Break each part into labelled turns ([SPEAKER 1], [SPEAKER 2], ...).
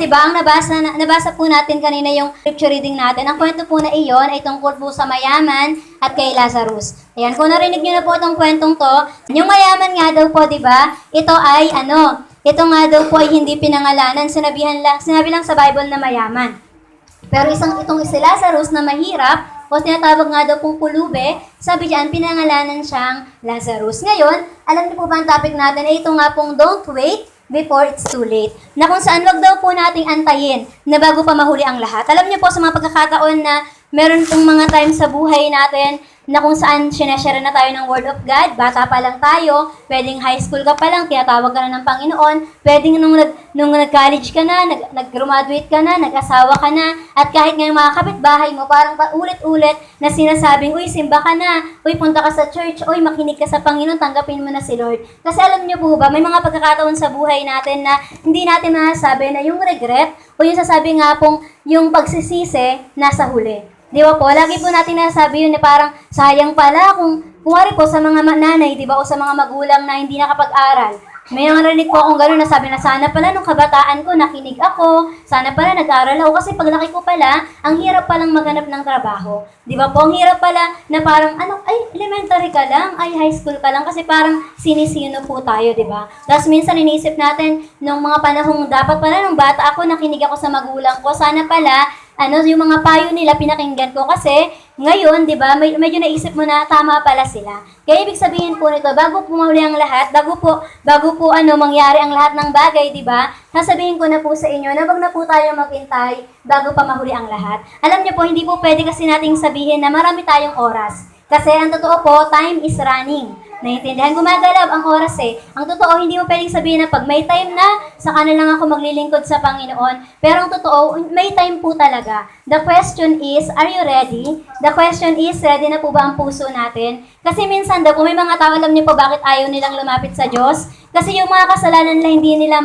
[SPEAKER 1] di ba, ang nabasa po natin kanina yung scripture reading natin. Ang kwento po na iyon ay tungkol po sa mayaman at kay Lazarus. Ayan, kung narinig niyo na po itong kwentong to, yung mayaman nga daw po, di ba, ito ay ito nga daw po ay hindi pinangalanan. Sinabi lang sa Bible na mayaman. Pero itong si Lazarus na mahirap, o tinatawag nga daw pong pulube, sabi diyan, pinangalanan siyang Lazarus. Ngayon, alam niyo po ba ang topic natin? Ito nga pong don't wait before it's too late. Na kung saan wag daw po nating antayin na bago pa mahuli ang lahat. Alam niyo po sa mga pagkakataon na meron pong mga time sa buhay natin na kung saan sinashare na tayo ng Word of God, bata pa lang tayo, pwedeng high school ka pa lang, tinatawag ka na ng Panginoon, pwedeng nung nag-college ka na, nag-graduate ka na, nag-asawa ka na, at kahit ngayong mga kapitbahay mo, parang paulit-ulit na sinasabing, uy, simba ka na, uy, punta ka sa church, uy, makinig ka sa Panginoon, tanggapin mo na si Lord. Kasi alam niyo po ba, may mga pagkakataon sa buhay natin na hindi natin masasabi na yung regret, o yung sasabi nga pong yung pagsisisi, nasa huli. Di ba po? Lagi po natin nasabi yun na parang sayang pala kung kumari po sa mga nanay, di ba, o sa mga magulang na hindi nakapag-aral. May narinig po akong gano'n na sabi na sana pala nung kabataan ko nakinig ako, sana pala nag-aral ako kasi paglaki ko pala, ang hirap palang maghanap ng trabaho. Di ba po? Ang hirap pala na parang elementary ka lang, high school ka lang kasi parang sinisino po tayo, di ba? Tapos minsan iniisip natin nung mga panahong dapat pala nung bata ako nakinig ako sa magulang ko, sana pala yung mga payo nila pinakinggan ko kasi ngayon, di ba, medyo naisip mo na tama pala sila. Kaya ibig sabihin po nito, bago po mahuli ang lahat, bago po mangyari ang lahat ng bagay, di ba, sasabihin ko na po sa inyo na wag na po tayo maghintay bago pa mahuli ang lahat. Alam niyo po, hindi po pwede kasi nating sabihin na marami tayong oras. Kasi ang totoo po, time is running. Naiintindihan, gumagalaw ang oras eh. Ang totoo, hindi mo pwedeng sabihin na pag may time na, saka na lang ako maglilingkod sa Panginoon. Pero ang totoo, may time po talaga. The question is, are you ready? The question is, ready na po ba ang puso natin? Kasi minsan daw, kung may mga tao, alam niyo po bakit ayaw nilang lumapit sa Diyos? Kasi yung mga kasalanan nila, hindi nila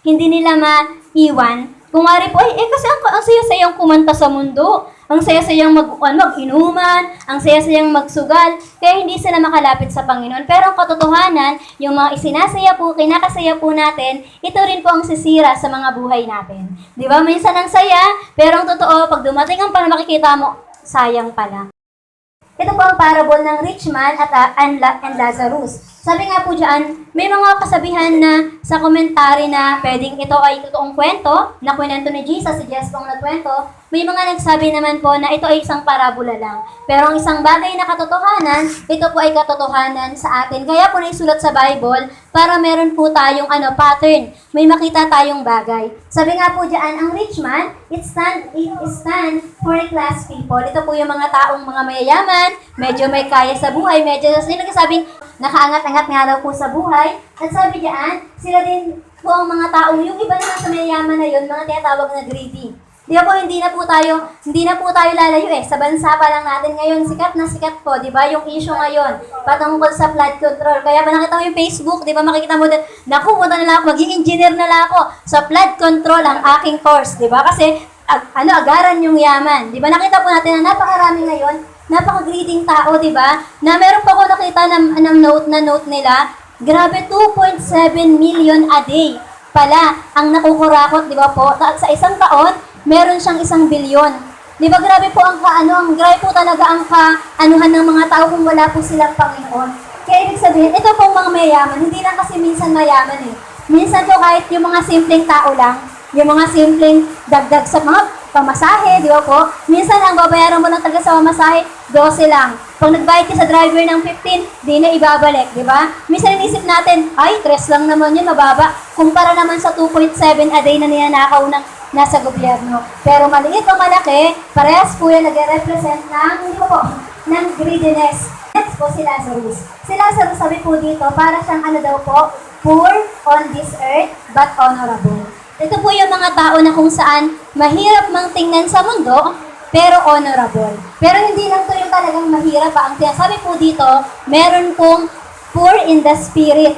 [SPEAKER 1] hindi nila maiwan. Kung wari po, kasi ang saya-sayang kumanta sa mundo. Ang saya-sayang mag-inuman, ang saya-sayang magsugal, kaya hindi sila makalapit sa Panginoon. Pero ang katotohanan, yung mga isinasaya po, kinakasaya po natin, ito rin po ang sisira sa mga buhay natin. Di ba? Minsan ang saya, pero ang totoo, pag dumating ang panahon makikita mo, sayang pala. Ito po ang parable ng rich man and Lazarus. Sabi nga po dyan, may mga kasabihan na sa komentary na pwedeng ito ay totoong kwento, na kwento ni Jesus, si Jesus pong nagkwento. May mga nagsabi naman po na ito ay isang parabola lang. Pero ang isang bagay na katotohanan, ito po ay katotohanan sa atin. Kaya po naisulat sa Bible para meron po tayong pattern. May makita tayong bagay. Sabi nga po dyan, ang rich man, it stand for a class people. Ito po yung mga taong mga mayayaman, medyo may kaya sa buhay, medyo nagsasabing nakaangat-angat nga daw po sa buhay. At sabi diyan, sila din po ang mga taong, yung iba naman sa mayayaman na yun, mga tinatawag na greedy. Di ba po, hindi na po tayo lalayo eh. Sa bansa pa lang natin ngayon, sikat na sikat po, di ba? Yung issue ngayon, patungkol sa flood control. Kaya pa nakita mo yung Facebook, di ba? Makikita mo din, naku, punta na lang ako, maging engineer na lang ako sa flood control ang aking course, di ba? Kasi, agaran yung yaman. Di ba? Nakita po natin na napakarami ngayon, napaka-greeding tao, di ba? Na meron pa ko nakita ng note nila, grabe 2.7 million a day pala ang nakukurakot, di ba po? Sa isang taon, meron siyang 1 bilyon. Di ba grabe po grabe po talaga ang kaanuhan ng mga tao kung wala po silang Panginoon. Kaya ibig sabihin, ito pong mga mayaman, hindi lang kasi minsan mayaman eh. Minsan po kahit yung mga simpleng tao lang, yung mga simpleng dagdag sa mga pamasahe, di ba po? Minsan ang babayaran mo lang talaga sa pamasahe, 12 lang. Pag nagbayad ka sa driver ng 15, di na ibabalik, di ba? Minsan inisip natin, 3 lang naman yun, mababa. Kumpara naman sa 2.7 a day na ninanakaw ng nasa gobyerno. Pero maliit o malaki, parehas po yan nag-represent ng greediness. Next po si Lazarus. Si Lazarus, sabi po dito, para siyang poor on this earth, but honorable. Ito po yung mga tao na kung saan mahirap mang tingnan sa mundo, pero honorable. Pero hindi lang to yung talagang mahirap pa. Ang sabi po dito, meron pong poor in the spirit.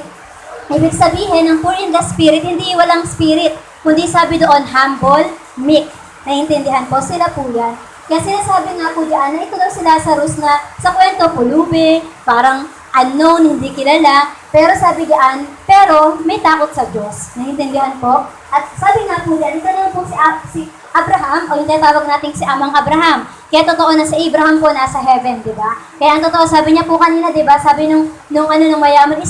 [SPEAKER 1] Ibig sabihin, ang poor in the spirit, hindi walang spirit. Kundi sabi doon, humble, meek. Naiintindihan po, sila po yan. Kaya sinasabi nga po diyan na ito daw si Lazarus na sa kwento pulubi, parang unknown, hindi kilala, pero sabi diyan, pero may takot sa Diyos. Naiintindihan po? At sabi nga po diyan, ito na po si Abraham, o yung tinatawag nating si Amang Abraham. Kaya totoo na si Abraham po nasa heaven, di ba? Kaya ang totoo, sabi niya po kanina, di ba? Sabi nung mayaman,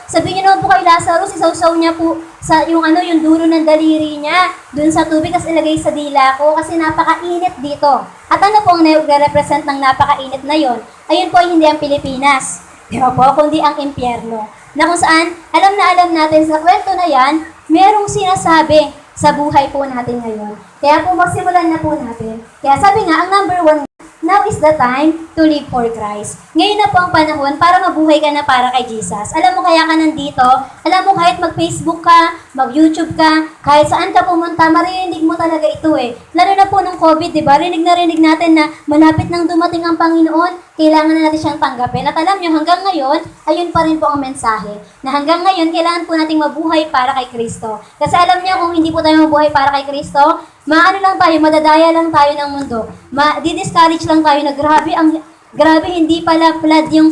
[SPEAKER 1] sabi niya naman po kay Lazarus, isawsaw niya po sa yung dulo ng daliri niya dun sa tubig, kasi ilagay sa dila ko kasi napakainit dito. At ano pong nag-represent ng napakainit na yon? Ayun po hindi ang Pilipinas. Di ba po? Kundi ang impyerno. Na kung saan, alam natin sa kwento na yan, merong sinasabi sa buhay po natin ngayon. Kaya po magsimulan na po natin. Kaya sabi nga, ang number 1, now is the time to live for Christ. Ngayon na po ang panahon para mabuhay ka na para kay Jesus. Alam mo kaya ka nandito, alam mo kahit mag-Facebook ka, mag-YouTube ka, kahit saan ka pumunta, maririnig mo talaga ito eh. Lalo na po nung COVID, di ba? Rinig natin na malapit nang dumating ang Panginoon, kailangan na natin siyang tanggapin. At alam nyo, hanggang ngayon, ayun pa rin po ang mensahe. Na hanggang ngayon, kailangan po nating mabuhay para kay Kristo. Kasi alam nyo, kung hindi po tayo mabuhay para kay Kristo, madadaya lang tayo ng mundo. Di-discourage lang tayo na grabe, hindi pala flood yung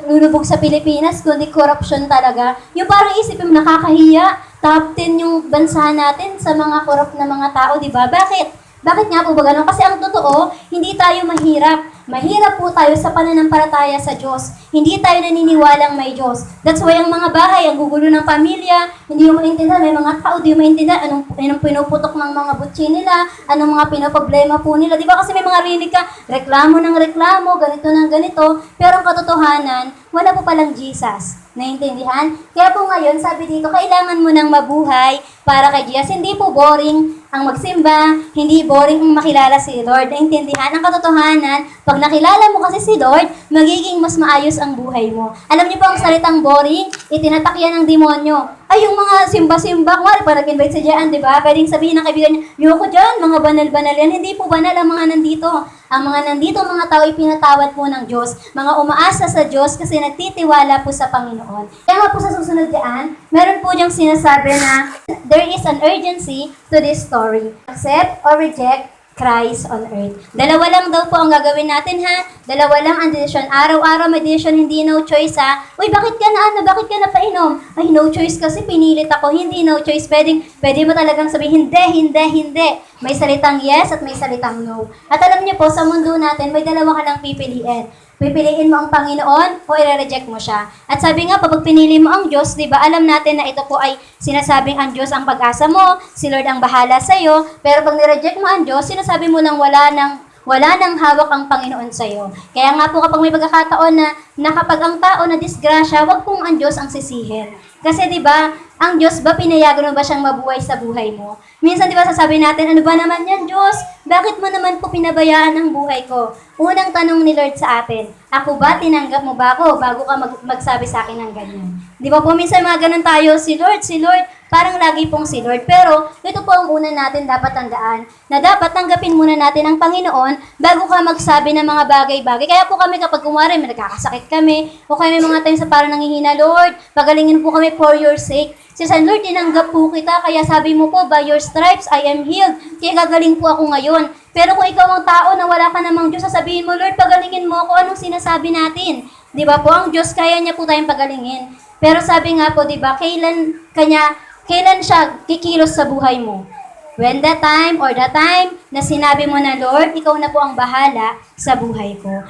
[SPEAKER 1] lulubog sa Pilipinas, kundi corruption talaga. Yung parang isipin mo, nakakahiya. Top 10 yung bansa natin sa mga corrupt na mga tao, di ba? Bakit nga po ba ganun? Kasi ang totoo, hindi tayo mahirap. Mahirap po tayo sa pananampalataya sa Diyos. Hindi tayo naniniwalang may Diyos. That's why ang mga bahay, ang gugulo ng pamilya, hindi mo maintindihan, may mga tao, hindi mo maintindihan anong pinuputok ng mga butsi nila, anong mga pinoproblema po nila. Di ba kasi may mga rinig ka, reklamo ng reklamo, ganito ng ganito, pero ang katotohanan, wala po palang Jesus. Naintindihan? Kaya po ngayon, sabi dito, kailangan mo nang mabuhay para kay Jesus. Hindi po boring ang magsimba, hindi boring ang makilala si Lord. Naintindihan? Ang katotohanan, pag nakilala mo kasi si Lord, magiging mas maayos ang buhay mo. Alam niyo po ang salitang boring, itinatak yan ng demonyo. Ay, yung mga simba-simba, pag nag-invite sa diyan, di ba? Pwedeng sabihin ng kaibigan niya, yoko dyan, mga banal-banal yan. Hindi po banal ang mga nandito. Ang mga nandito, mga tao, ipinatawad po ng Diyos. Mga umaasa sa Diyos kasi nagtitiwala po sa Panginoon. Kaya nga po sa susunod diyan, meron po diyang sinasabi na there is an urgency to this story. Accept or reject Christ on earth. Dalawa lang daw po ang gagawin natin ha. Dalawa lang ang decision. Araw-araw may decision, hindi no choice ha. Uy, bakit ka na painom? Ay, no choice kasi pinilit ako. Hindi no choice. Pwede mo talagang sabihin, hindi. May salitang yes at may salitang no. At alam niyo po, sa mundo natin, may dalawa ka lang pipiliin. Pipiliin mo ang Panginoon o i-reject mo siya. At sabi nga, pag pinili mo ang Diyos, di ba, alam natin na ito po ay sinasabing ang Diyos ang pag-asa mo, si Lord ang bahala sa'yo, pero pag nireject mo ang Diyos, sinasabi mo lang wala nang hawak ang Panginoon sa'yo. Kaya nga po kapag may pagkakataon na kapag ang tao na disgrasya, wag pong ang Diyos ang sisihin. Kasi di ba, ang Diyos ba pinayagan mo ba siyang mabuhay sa buhay mo? Minsan di ba sasabi natin, ano ba naman yan Diyos? Bakit mo naman po pinabayaan ang buhay ko? Unang tanong ni Lord sa atin, ako ba, tinanggap mo ba ako bago ka magsabi sa akin ng ganyan? Di ba po minsan mga ganun tayo, si Lord, parang lagi pong si Lord. Pero ito po ang una natin dapat tandaan, na dapat tanggapin muna natin ang Panginoon bago ka magsabi ng mga bagay-bagay. Kaya po kami kapag kumwari, may nagkakasakit kami, o kaya may mga times sa parang nanghihina, Lord, pagalingin po kami for your sake. Sa Lord, tinanggap po kita, kaya sabi mo po, by your stripes, I am healed. Kaya gagaling po ako ngayon. Pero kung ikaw ang tao na wala ka namang Diyos, sasabihin mo, Lord, pagalingin mo ako, anong sinasabi natin? Di ba po, ang Diyos, kaya niya po tayong pagalingin. Pero sabi nga po, di ba, kailan siya kikilos sa buhay mo? When the time na sinabi mo na, Lord, ikaw na po ang bahala sa buhay ko.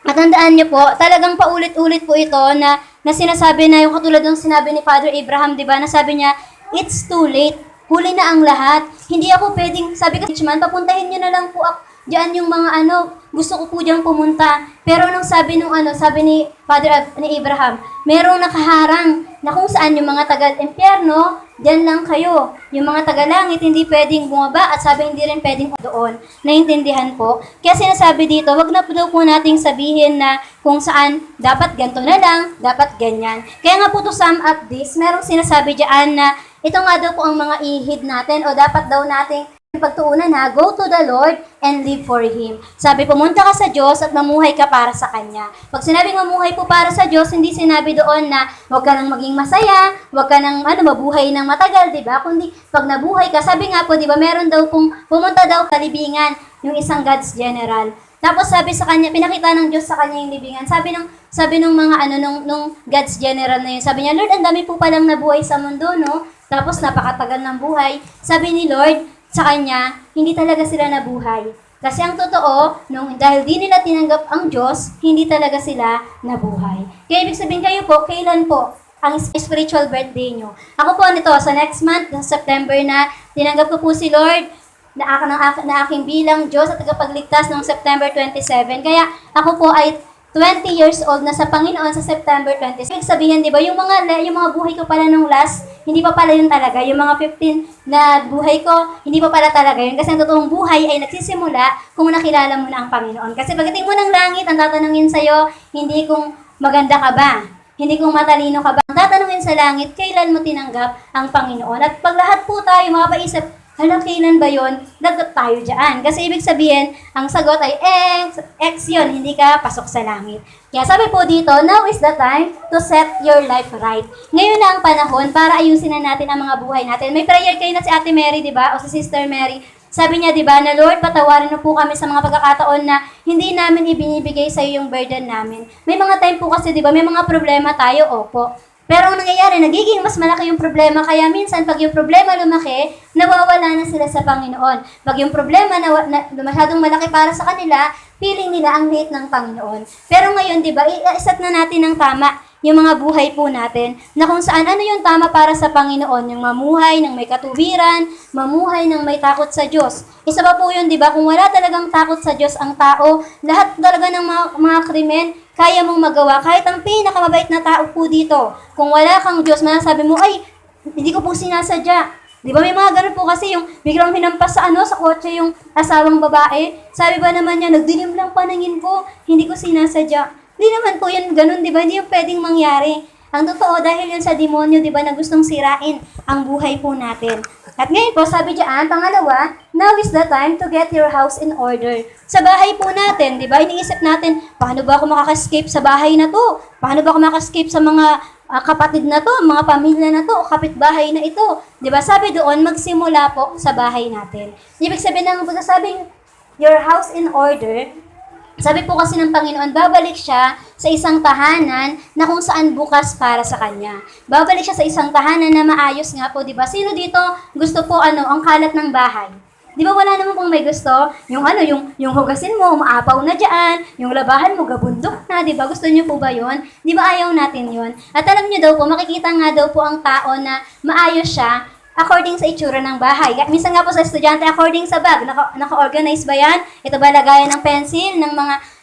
[SPEAKER 1] At tandaan niyo po, talagang paulit-ulit po ito na sinasabi na yung katulad ng sinabi ni Father Abraham, di ba? Nasabi niya, it's too late. Huli na ang lahat. Hindi ako pwedeng, sabi ko, man, papuntahin niyo na lang po ako. Diyan yung mga gusto ko po diyang pumunta. Pero nung sabi ni Father ni Abraham, merong nakaharang na kung saan yung mga taga-impyerno, diyan lang kayo. Yung mga taga-langit, hindi pwedeng bumaba at sabi hindi rin pwedeng doon. Naintindihan po? Kaya sinasabi dito, wag na daw po nating sabihin na kung saan dapat ganito na lang, dapat ganyan. Kaya nga po to sum up this, merong sinasabi diyan na ito nga daw po ang mga ihid natin o dapat daw nating pagtuunan na, go to the Lord and live for Him. Sabi, pumunta ka sa Diyos at mamuhay ka para sa Kanya. Pag sinabing mamuhay po para sa Diyos, hindi sinabi doon na huwag ka nang maging masaya, huwag ka nang mabuhay ng matagal, di ba? Kundi pag nabuhay ka, sabi nga po, di ba, meron daw pong pumunta daw kalibingan, yung isang God's general. Tapos sabi sa kanya, pinakita ng Diyos sa kanya yung libingan. Sabi nung mga nung God's general na yun, sabi niya, Lord, ang dami po palang nabuhay sa mundo, no? Tapos napakatagal ng buhay. Sabi ni Lord sa kanya, hindi talaga sila nabuhay. Kasi ang totoo, dahil di nila tinanggap ang Diyos, hindi talaga sila nabuhay. Kaya ibig sabihin kayo po, kailan po ang spiritual birthday nyo? Ako po nito, sa next month, sa September na, tinanggap ko po si Lord na aking bilang Diyos at tagapagligtas noong September 27. Kaya ako po ay 20 years old na sa Panginoon sa September 27. Ibig sabihin, di ba, yung mga buhay ko pala nung last, hindi pa pala yun talaga. Yung mga 15 na buhay ko, hindi pa pala talaga yun. Kasi ang totoong buhay ay nagsisimula kung nakilala mo na ang Panginoon. Kasi pagdating mo ng langit, ang tatanungin sa'yo, hindi kung maganda ka ba, hindi kung matalino ka ba. Ang tatanungin sa langit, kailan mo tinanggap ang Panginoon. At pag lahat po tayo mapaisip, kailan ba yun? Dagot tayo dyan. Kasi ibig sabihin, ang sagot ay X yun, hindi ka pasok sa langit. Kaya sabi po dito, now is the time to set your life right. Ngayon na ang panahon para ayusin na natin ang mga buhay natin. May prayer kayo na si Ate Mary, di ba? O si Sister Mary. Sabi niya, di ba, na Lord, patawarin mo po kami sa mga pagkakataon na hindi namin ibinibigay sa iyo yung burden namin. May mga time po kasi, di ba, may mga problema tayo, opo. Pero ang nangyayari, nagiging mas malaki yung problema. Kaya minsan, pag yung problema lumaki, nawawala na sila sa Panginoon. Pag yung problema na masyadong malaki para sa kanila, feeling nila ang liit ng Panginoon. Pero ngayon, di ba, i-set na natin ng tama yung mga buhay po natin, na kung saan ano yung tama para sa Panginoon, yung mamuhay ng may katuwiran, mamuhay ng may takot sa Diyos. Isa pa po yun, di ba, kung wala talagang takot sa Diyos ang tao, lahat talaga ng mga krimen, kaya mong magawa. Kahit ang pinakamabait na tao po dito, kung wala kang Diyos, masasabi mo, ay, hindi ko po sinasadya. Di ba may mga ganun po kasi yung biglang hinampas sa kotse yung asawang babae. Sabi ba naman niya, nagdilim lang paningin ko, hindi ko sinasadya. Hindi naman po yun ganun, di ba? Hindi yung pwedeng mangyari. Ang totoo, dahil yun sa demonyo, di ba, na gustong sirain ang buhay po natin. At ngayon po, sabi diyan, pangalawa, now is the time to get your house in order. Sa bahay po natin, di ba, iniisip natin, paano ba ako makaka-escape sa bahay na to? Paano ba ako makaka-escape sa mga kapatid na to, mga pamilya na to, kapitbahay na ito? Di ba, sabi doon, magsimula po sa bahay natin. Ibig sabihin ng pagkasabing, your house in order, sabi po kasi ng Panginoon, babalik siya sa isang tahanan na kung saan bukas para sa Kanya. Babalik siya sa isang tahanan na maayos nga po, di ba? Sino dito gusto po ang kalat ng bahay? Di ba wala naman pong may gusto? Yung hugasin mo, maapaw na dyan, yung labahan mo, gabundok na, di ba? Gusto niyo po ba yun? Di ba ayaw natin yun? At alam niyo daw po, makikita nga daw po ang tao na maayos siya according sa itsura ng bahay. Minsan nga po sa estudyante, according sa bag, naka-organize ba yan? Ito ba lagayan ng pencil, ng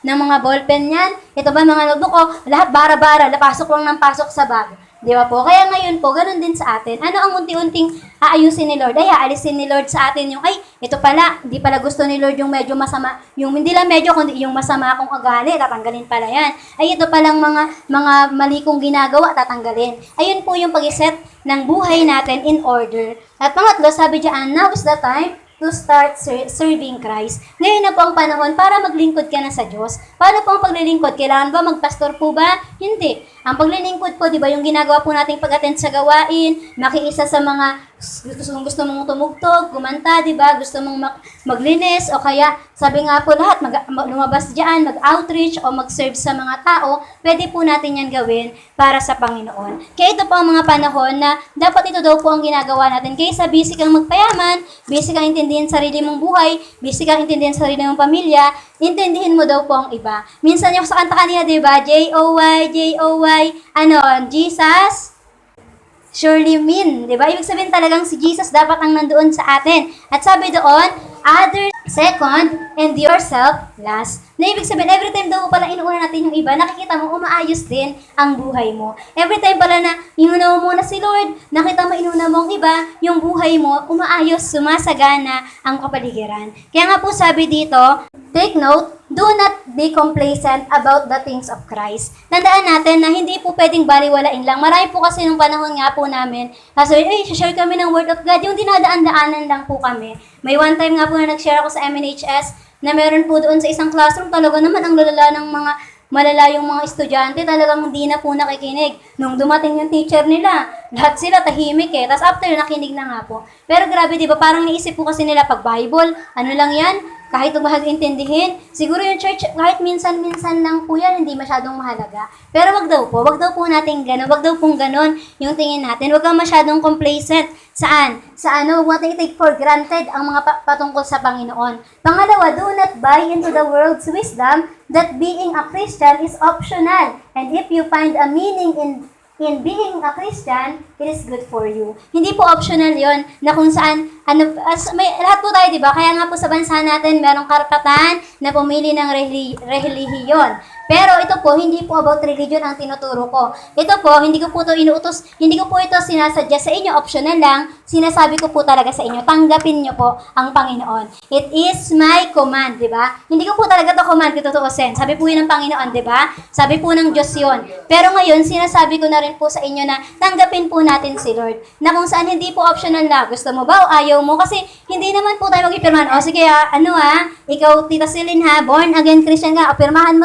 [SPEAKER 1] mga ballpen yan? Ito ba mga notebook? O lahat bara-bara, pasok lang ng pasok sa bag. Di ba po? Kaya ngayon po, ganun din sa atin. Ano ang unti-unting aayusin ni Lord? Ay, aalisin ni Lord sa atin yung, ay, ito pala, hindi pala gusto ni Lord yung medyo masama, yung hindi lang medyo, kundi yung masama akong ugali, tatanggalin pala yan. Ay, ito palang mga mali kong ginagawa, tatanggalin. Ayun po yung pag-iset ng buhay natin in order. At pangatlo, sabi diyan, now is the time to start serving Christ. Ngayon na po ang panahon para maglingkod ka na sa Diyos. Paano po ang paglilingkod? Kailangan ba magpastor po ba? Hindi. Ang paglilingkod po, di ba, yung ginagawa po nating pag-attend sa gawain, makiisa sa mga gusto mong tumugtog, kumanta, di ba? Gusto mong maglinis, o kaya, sabi nga po lahat, lumabas dyan, mag-outreach, o mag-serve sa mga tao, pwede po natin yan gawin para sa Panginoon. Kaya ito po ang mga panahon na dapat ito daw po ang ginagawa natin. Kaysa busy kang magpayaman, busy kang intindihin sarili mong buhay, busy kang intindihin sarili mong pamilya, intindihin mo daw po ang iba. Minsan yung sa kanta kanina, di ba? J-O-Y, J-O-Y, Jesus surely mean, di ba? Ibig sabihin talagang si Jesus dapat ang nandoon sa atin. At sabi doon, others second and yourself last. Na ibig sabihin, every time daw pala inuuna natin yung iba, nakikita mo, umaayos din ang buhay mo. Every time pala na inuna mo muna si Lord, nakita mo, inuna mo ang iba, yung buhay mo, umaayos, sumasagana ang kapaligiran. Kaya nga po sabi dito, take note, do not be complacent about the things of Christ. Tandaan natin na hindi po pwedeng baliwalain lang. Marami po kasi nung panahon nga po namin, kasi share kami ng Word of God, yung dinadaan-daanan lang po kami. May one time nga po na nag-share ako sa MNHS, na meron po doon sa isang classroom, talaga naman ang lalala ng mga malala yung mga estudyante, talagang hindi na po nakikinig. Nung dumating yung teacher nila, lahat sila tahimik Tapos after, nakinig na nga po. Pero grabe, di ba, parang naisip po kasi nila pag Bible, ano lang yan? kahit umahag intindihin. Siguro yung church, kahit minsan-minsan lang po yan, hindi masyadong mahalaga. Pero wag daw po natin ganun, wag daw pong ganun yung tingin natin. Wag kang masyadong complacent. Saan? Sa ano, huwag natin take for granted ang mga patungkol sa Panginoon. Pangalawa, do not buy into the world's wisdom that being a Christian is optional. And if you find a meaning in being a Christian, it is good for you. Hindi po optional yon na kung saan, lahat po tayo, di ba? Kaya nga po sa bansa natin, merong karapatan na pumili ng relihiyon. Pero ito po, hindi po about religion ang tinuturo ko. Ito po, hindi ko po ito sinasadya sa inyo, optional lang. Sinasabi ko po talaga sa inyo, tanggapin nyo po ang Panginoon. It is my command, di ba? Hindi ko po talaga to command, tutuusin. Sabi po yun ng Panginoon, di ba? Sabi po ng Diyos yun. Pero ngayon, sinasabi ko na rin po sa inyo na tanggapin po natin si Lord. Na kung saan hindi po optional na, gusto mo ba o ayaw mo? Kasi hindi naman po tayo mag-ipirmahan. O sige, ikaw, Tita Celine born again Christian ka, pirmahan mo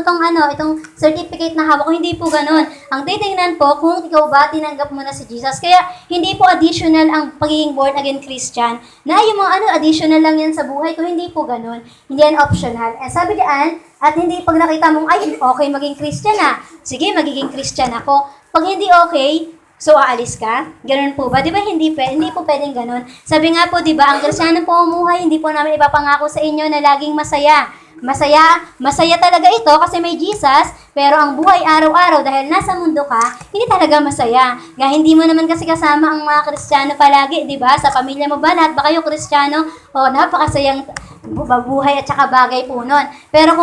[SPEAKER 1] itong certificate na hawak ko, hindi po ganun. Ang titingnan po kung ikaw ba tinanggap mo na si Jesus. Kaya hindi po additional ang pagiging born again Christian. Na yung mga additional lang yan sa buhay ko, hindi po ganun. Hindi yan optional. And sabi diyan, at hindi pag nakita mong, ay, okay maging Christian sige, magiging Christian ako. Pag hindi okay, so aalis ka? Ganun po ba? Di ba hindi po pwedeng ganun. Sabi nga po, di ba, ang Kristiyano po umuhay, hindi po namin ipapangako sa inyo na laging masaya. Masaya talaga ito kasi may Jesus, pero ang buhay araw-araw dahil nasa mundo ka, hindi talaga masaya. Hindi mo naman kasi kasama ang mga Kristiyano palagi, di ba? Sa pamilya mo ba, lahat ba kayo Kristiyano? Napakasayang buhay at saka bagay po nun. Pero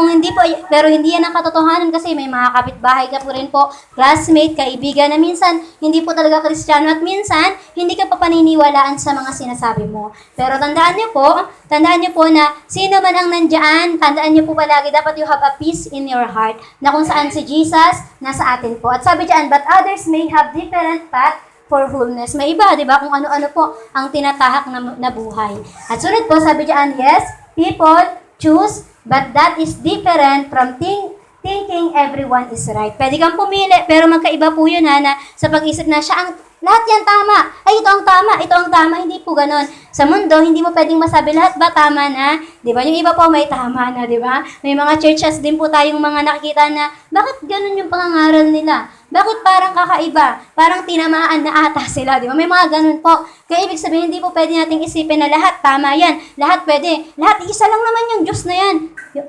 [SPEAKER 1] hindi yan ang katotohanan kasi may mga kapitbahay ka po rin po, classmate, kaibigan na minsan hindi po talaga Kristiyano at minsan hindi ka pa paniniwalaan sa mga sinasabi mo. Pero tandaan niyo po na sino man ang nandyan, tandaan niyo po palagi dapat you have a peace in your heart na kung saan si Jesus nasa atin po. At sabi diyan, but others may have different path for wholeness. May iba, di ba? Kung ano-ano po ang tinatahak na buhay. At sunod po, sabi diyan, yes, people choose, but that is different from thinking everyone is right. Pwede kang pumili, pero magkaiba po yun na sa pag-isip na siya ang lahat yan tama. Ay, ito ang tama. Hindi po ganon. Sa mundo, hindi mo pwedeng masabi lahat ba tama na? Di ba? Yung iba po may tama na, di ba? May mga churches din po tayong mga nakikita na, bakit ganon yung pangangaral nila? Bakit parang kakaiba? Parang tinamaan na ata sila, di ba? May mga ganun po. Kaya ibig sabihin, hindi po pwede nating isipin na lahat tama yan. Lahat pwede. Lahat, isa lang naman yung Diyos na yan.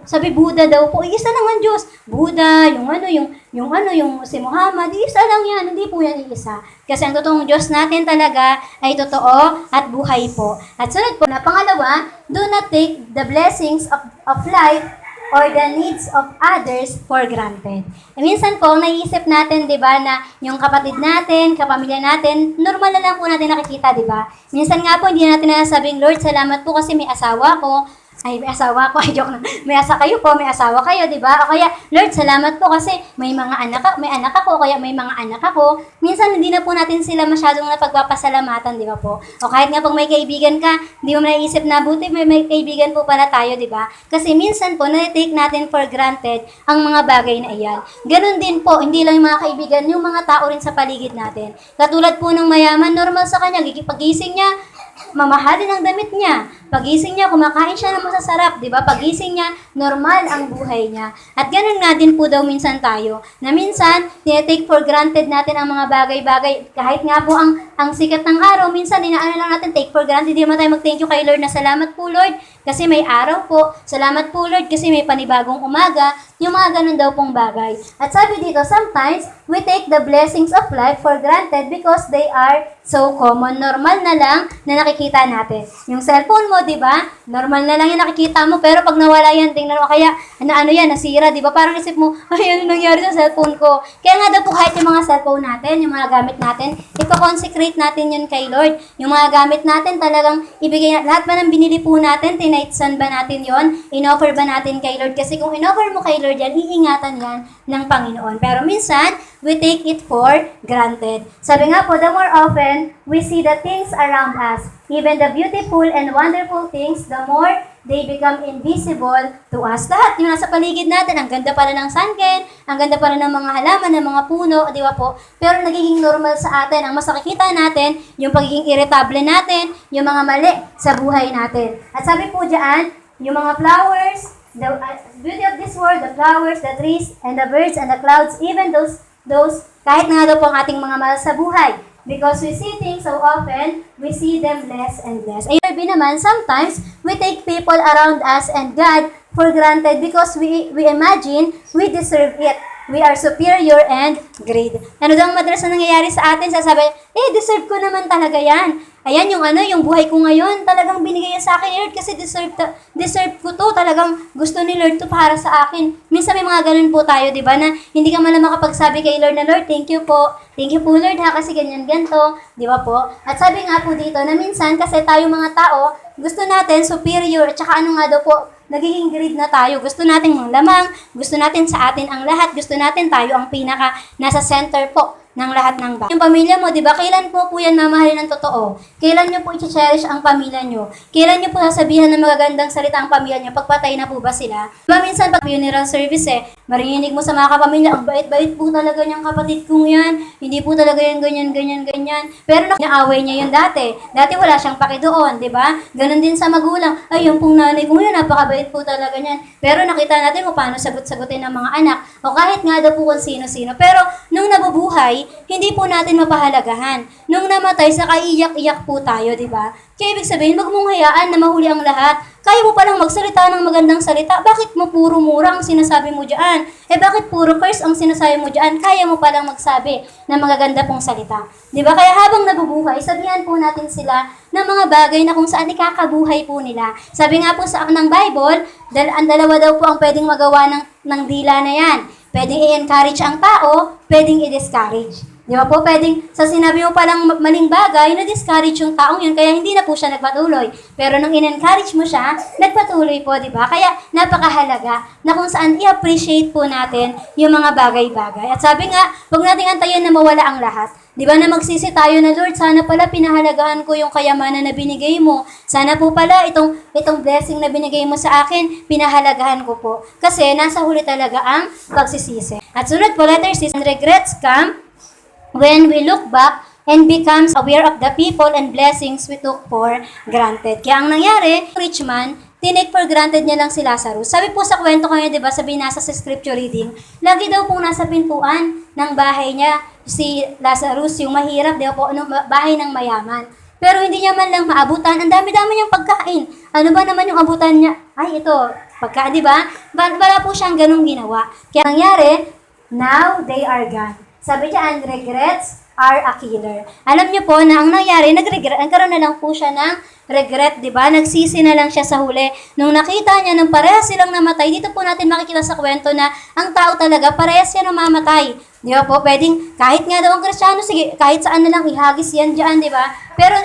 [SPEAKER 1] Sabi Buddha daw po, isa lang ang Diyos. Buddha, yung si Muhammad, isa lang yan. Hindi po yan isa. Kasi ang totoong Diyos natin talaga ay totoo at buhay po. At sunod po na pangalawa, do not take the blessings of life or the needs of others for granted. Minsan po, naiisip natin, di ba, na yung kapatid natin, kapamilya natin, normal na lang po natin nakikita, di ba? Minsan nga po, hindi natin nasasabing, Lord, salamat po kasi may asawa ko. Ay, may asawa ko. Ay, joke na. May asawa kayo, di ba? O kaya, Lord, salamat po kasi may anak ako, kaya may mga anak ako. Minsan, hindi na po natin sila masyadong napagpapasalamatan, di ba po? O kahit nga pag may kaibigan ka, di mo naisip na buti may kaibigan po pala tayo, di ba? Kasi minsan po, na-take natin for granted ang mga bagay na iyan. Ganon din po, hindi lang yung mga kaibigan, yung mga tao rin sa paligid natin. Katulad po ng mayaman, normal sa kanya, pagising niya, mamahalin ang damit niya. Pagising niya, kumakain siya ng masasarap, di ba? Pagising niya, normal ang buhay niya. At ganun nga din po daw minsan tayo, na minsan, tinetake for granted natin ang mga bagay-bagay. Kahit nga po ang sikat ng araw, minsan, inaano lang natin, take for granted. Hindi naman tayo mag-thank you kay Lord na salamat po Lord, kasi may araw po. Salamat po Lord, kasi may panibagong umaga. Yung mga ganun daw pong bagay. At sabi dito, sometimes, we take the blessings of life for granted because they are so common. Normal na lang na nakikita natin. Yung cellphone mo, di ba? Normal na lang yung nakikita mo, pero pag nawala yan, tingnan mo, kaya, nasira, di ba? Parang isip mo, ay, ano nangyari sa cellphone ko? Kaya nga daw po kahit yung mga cellphone natin, yung mga gamit natin, ipakonsecrate natin yun kay Lord. Yung mga gamit natin, talagang ibigay natin, lahat ba ng binili po natin, tinaitsan ba natin yon? In-offer ba natin kay Lord? Kasi kung in-offer mo kay Lord yan, iingatan yan ng Panginoon. Pero minsan, we take it for granted. Sabi nga po, the more often we see the things around us, even the beautiful and wonderful things, the more they become invisible to us. Lahat yung nasa paligid natin, ang ganda pala ng sunken, ang ganda pala ng mga halaman, ng mga puno, di ba po? Pero nagiging normal sa atin. Ang mas nakikita natin, yung pagiging irritable natin, yung mga mali sa buhay natin. At sabi po dyan, yung mga flowers, the beauty of this world, the flowers, the trees, and the birds, and the clouds, even those kahit nga daw po ang ating mga mahal sa buhay. Because we see things so often, we see them less and less. Ayun, naman, sometimes, we take people around us and God for granted because we imagine we deserve it. We are superior and great. Ano daw ang madalas na nangyayari sa atin? Sasabi, deserve ko naman talaga yan. Ayan yung buhay ko ngayon. Talagang binigay yan sa akin ni Lord kasi deserve ko to. Talagang gusto ni Lord to para sa akin. Minsan may mga ganun po tayo, di ba? Na hindi ka man lang makapagsabi kay Lord na, Lord, thank you po. Thank you po, Lord, ha, kasi ganyan, ganito. Di ba po? At sabi nga po dito na minsan kasi tayo mga tao, gusto natin superior at saka ano nga daw po, nagiging greed na tayo. Gusto natin manglamang, gusto natin sa atin ang lahat, gusto natin tayo ang pinaka nasa center po ng lahat ng bahay. Yung pamilya mo, di ba? Kailan po yan mamahalin ng totoo? Kailan nyo po i-cherish ang pamilya nyo? Kailan nyo po sasabihan ng magagandang salita ang pamilya nyo? Pagpatay na po ba sila? Diba minsan pag funeral service marinig mo sa mga kapamilya, ang bait-bait po talaga niyang kapatid kong yan. Hindi po talaga yan ganyan. Pero naaway niya yun dati. Dati wala siyang paki doon, di ba? Ganon din sa magulang. Ay, yung pong nanay ko ngayon, napakabait po talaga niyan. Pero nakita natin kung paano sagot-sagutin ng mga anak. O kahit nga daw po kung sino-sino. Pero nung nabubuhay, hindi po natin mapahalagahan. Nung namatay, saka iyak-iyak po tayo, di ba? Kaya ibig sabihin, wag mong hayaan na mahuli ang lahat. Kaya mo palang magsalita ng magandang salita. Bakit mo puro mura ang sinasabi mo dyan? Bakit puro curse ang sinasabi mo dyan? Kaya mo palang magsabi ng magaganda pong salita. Di ba? Kaya habang nabubuhay, sabihan po natin sila ng mga bagay na kung saan ikakabuhay po nila. Sabi nga po sa ng Bible, ang dalawa daw po ang pwedeng magawa ng dila na yan. Pwedeng i-encourage ang tao, pwedeng i-discourage. Di ba po, pwedeng sa sinabi mo palang maling bagay, na-discourage yung taong yun, kaya hindi na po siya nagpatuloy. Pero nung in-encourage mo siya, nagpatuloy po, di ba? Kaya napakahalaga na kung saan i-appreciate po natin yung mga bagay-bagay. At sabi nga, huwag nating antayin na mawala ang lahat. Di ba na magsisi tayo na, Lord, sana pala pinahalagahan ko yung kayamanan na binigay mo. Sana po pala itong blessing na binigay mo sa akin, pinahalagahan ko po. Kasi nasa huli talaga ang pagsisisi. At sunod po, letter C, regrets come when we look back and becomes aware of the people and blessings we took for granted. Kaya ang nangyari, rich man, tinake for granted niya lang si Lazarus. Sabi po sa kwento kayo, di ba, sabi nasa sa scripture reading, lagi daw pong nasa pintuan ng bahay niya si Lazarus, yung mahirap, di ba po, bahay ng mayaman. Pero hindi niya man lang maabutan, ang dami-dami niyang pagkain. Ano ba naman yung abutan niya? Ay, ito, pagkain, di ba? Wala po siyang ganung ginawa. Kaya nangyari, now they are gone. Sabi niya, regrets are a killer. Alam niyo po na ang nangyari, nagkaroon na lang po siya ng regret, di ba? Nagsisi na lang siya sa huli. Nung nakita niya nang parehas silang namatay, dito po natin makikita sa kwento na ang tao talaga, parehas siya namamatay. Di ba po? Pwedeng, kahit nga daw ang Kristiyano, sige, kahit saan na lang ihagis yan dyan, di ba? Pero,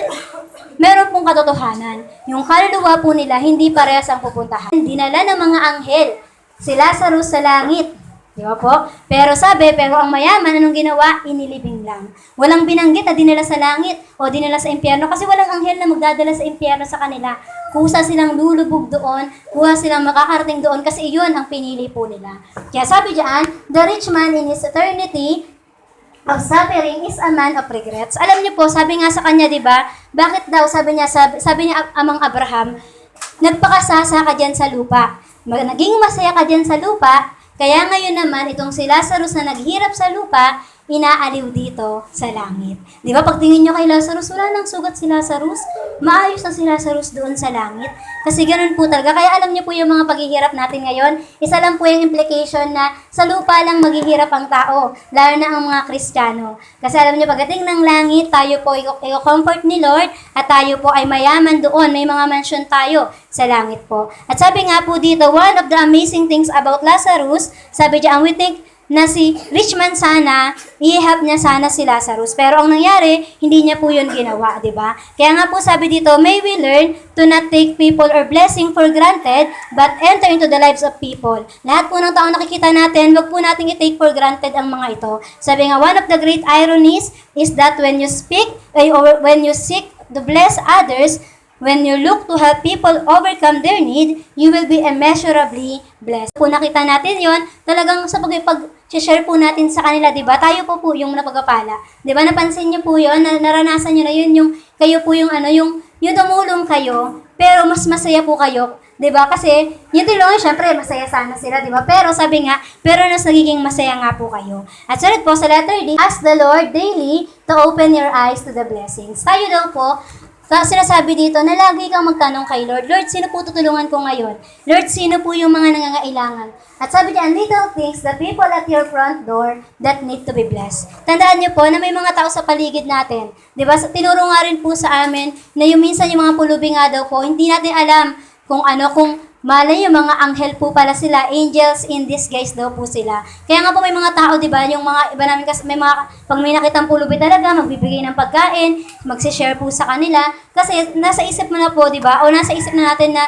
[SPEAKER 1] meron pong katotohanan. Yung kaluluwa po nila, hindi parehas ang pupuntahan. Dinala ng mga anghel si Lazarus sa langit. Di ba po? Pero ang mayaman, anong ginawa? Inilibing lang. Walang binanggit na dinala sa langit o dinala sa impyerno kasi walang anghel na magdadala sa impyerno sa kanila. Kusa silang lulubog doon, kuha silang makakarating doon kasi iyon ang pinili po nila. Kaya sabi diyan, the rich man in his eternity of suffering is a man of regrets. Alam niyo po, sabi nga sa kanya, di ba? Bakit daw, sabi niya amang Abraham, nagpakasasa ka dyan sa lupa. Naging masaya ka dyan sa lupa. Kaya ngayon naman, itong si Lazarus na naghirap sa lupa, inaaliw dito sa langit. Di ba, pagtingin nyo kay Lazarus, wala nang sugat si Lazarus. Maayos na si Lazarus doon sa langit. Kasi ganun po talaga. Kaya alam nyo po yung mga paghihirap natin ngayon, isa lang po yung implication na sa lupa lang maghihirap ang tao, lalo na ang mga Kristiyano. Kasi alam nyo, pagdating ng langit, tayo po i-comfort ni Lord, at tayo po ay mayaman doon. May mga mansion tayo sa langit po. At sabi nga po dito, one of the amazing things about Lazarus, sabi diyan, we think na si rich man sana, i-help niya sana si Lazarus. Pero ang nangyari, hindi niya po yun ginawa, di ba? Kaya nga po sabi dito, may we learn to not take people or blessing for granted, but enter into the lives of people. Lahat po ng tao nakikita natin, wag po nating i-take for granted ang mga ito. Sabi nga, one of the great ironies is that when you seek to bless others, when you look to help people overcome their need, you will be immeasurably blessed. Kung nakita natin yon, talagang sa pag-share po natin sa kanila, di ba? Tayo po yung napagpapala. Di ba? Napansin niyo po yon, naranasan niyo na yun, yung kayo po yung tumulong kayo, pero mas masaya po kayo 'di ba? Kasi yung tulungan, syempre, masaya sana sila, 'di ba? Pero sabi nga, pero mas nagiging masaya nga po kayo. At sunod po sa letter D, ask the Lord daily to open your eyes to the blessings. Tayo daw po, sinasabi dito na lagi kang magtanong kay Lord, Lord, sino po tutulungan ko ngayon? Lord, sino po yung mga nangangailangan? At sabi diyan, little things, the people at your front door that need to be blessed. Tandaan niyo po na may mga tao sa paligid natin. Di ba? Tinuro nga rin po sa amin na yung minsan yung mga pulubi nga daw po, hindi natin alam kung malay yung mga anghel po pala sila, angels in disguise daw po sila. Kaya nga po may mga tao, di ba, yung mga iba namin kasi may mga, pag may nakitang pulubi talaga, magbibigay ng pagkain, magsishare po sa kanila. Kasi nasa isip mo na po, di ba, o nasa isip na natin na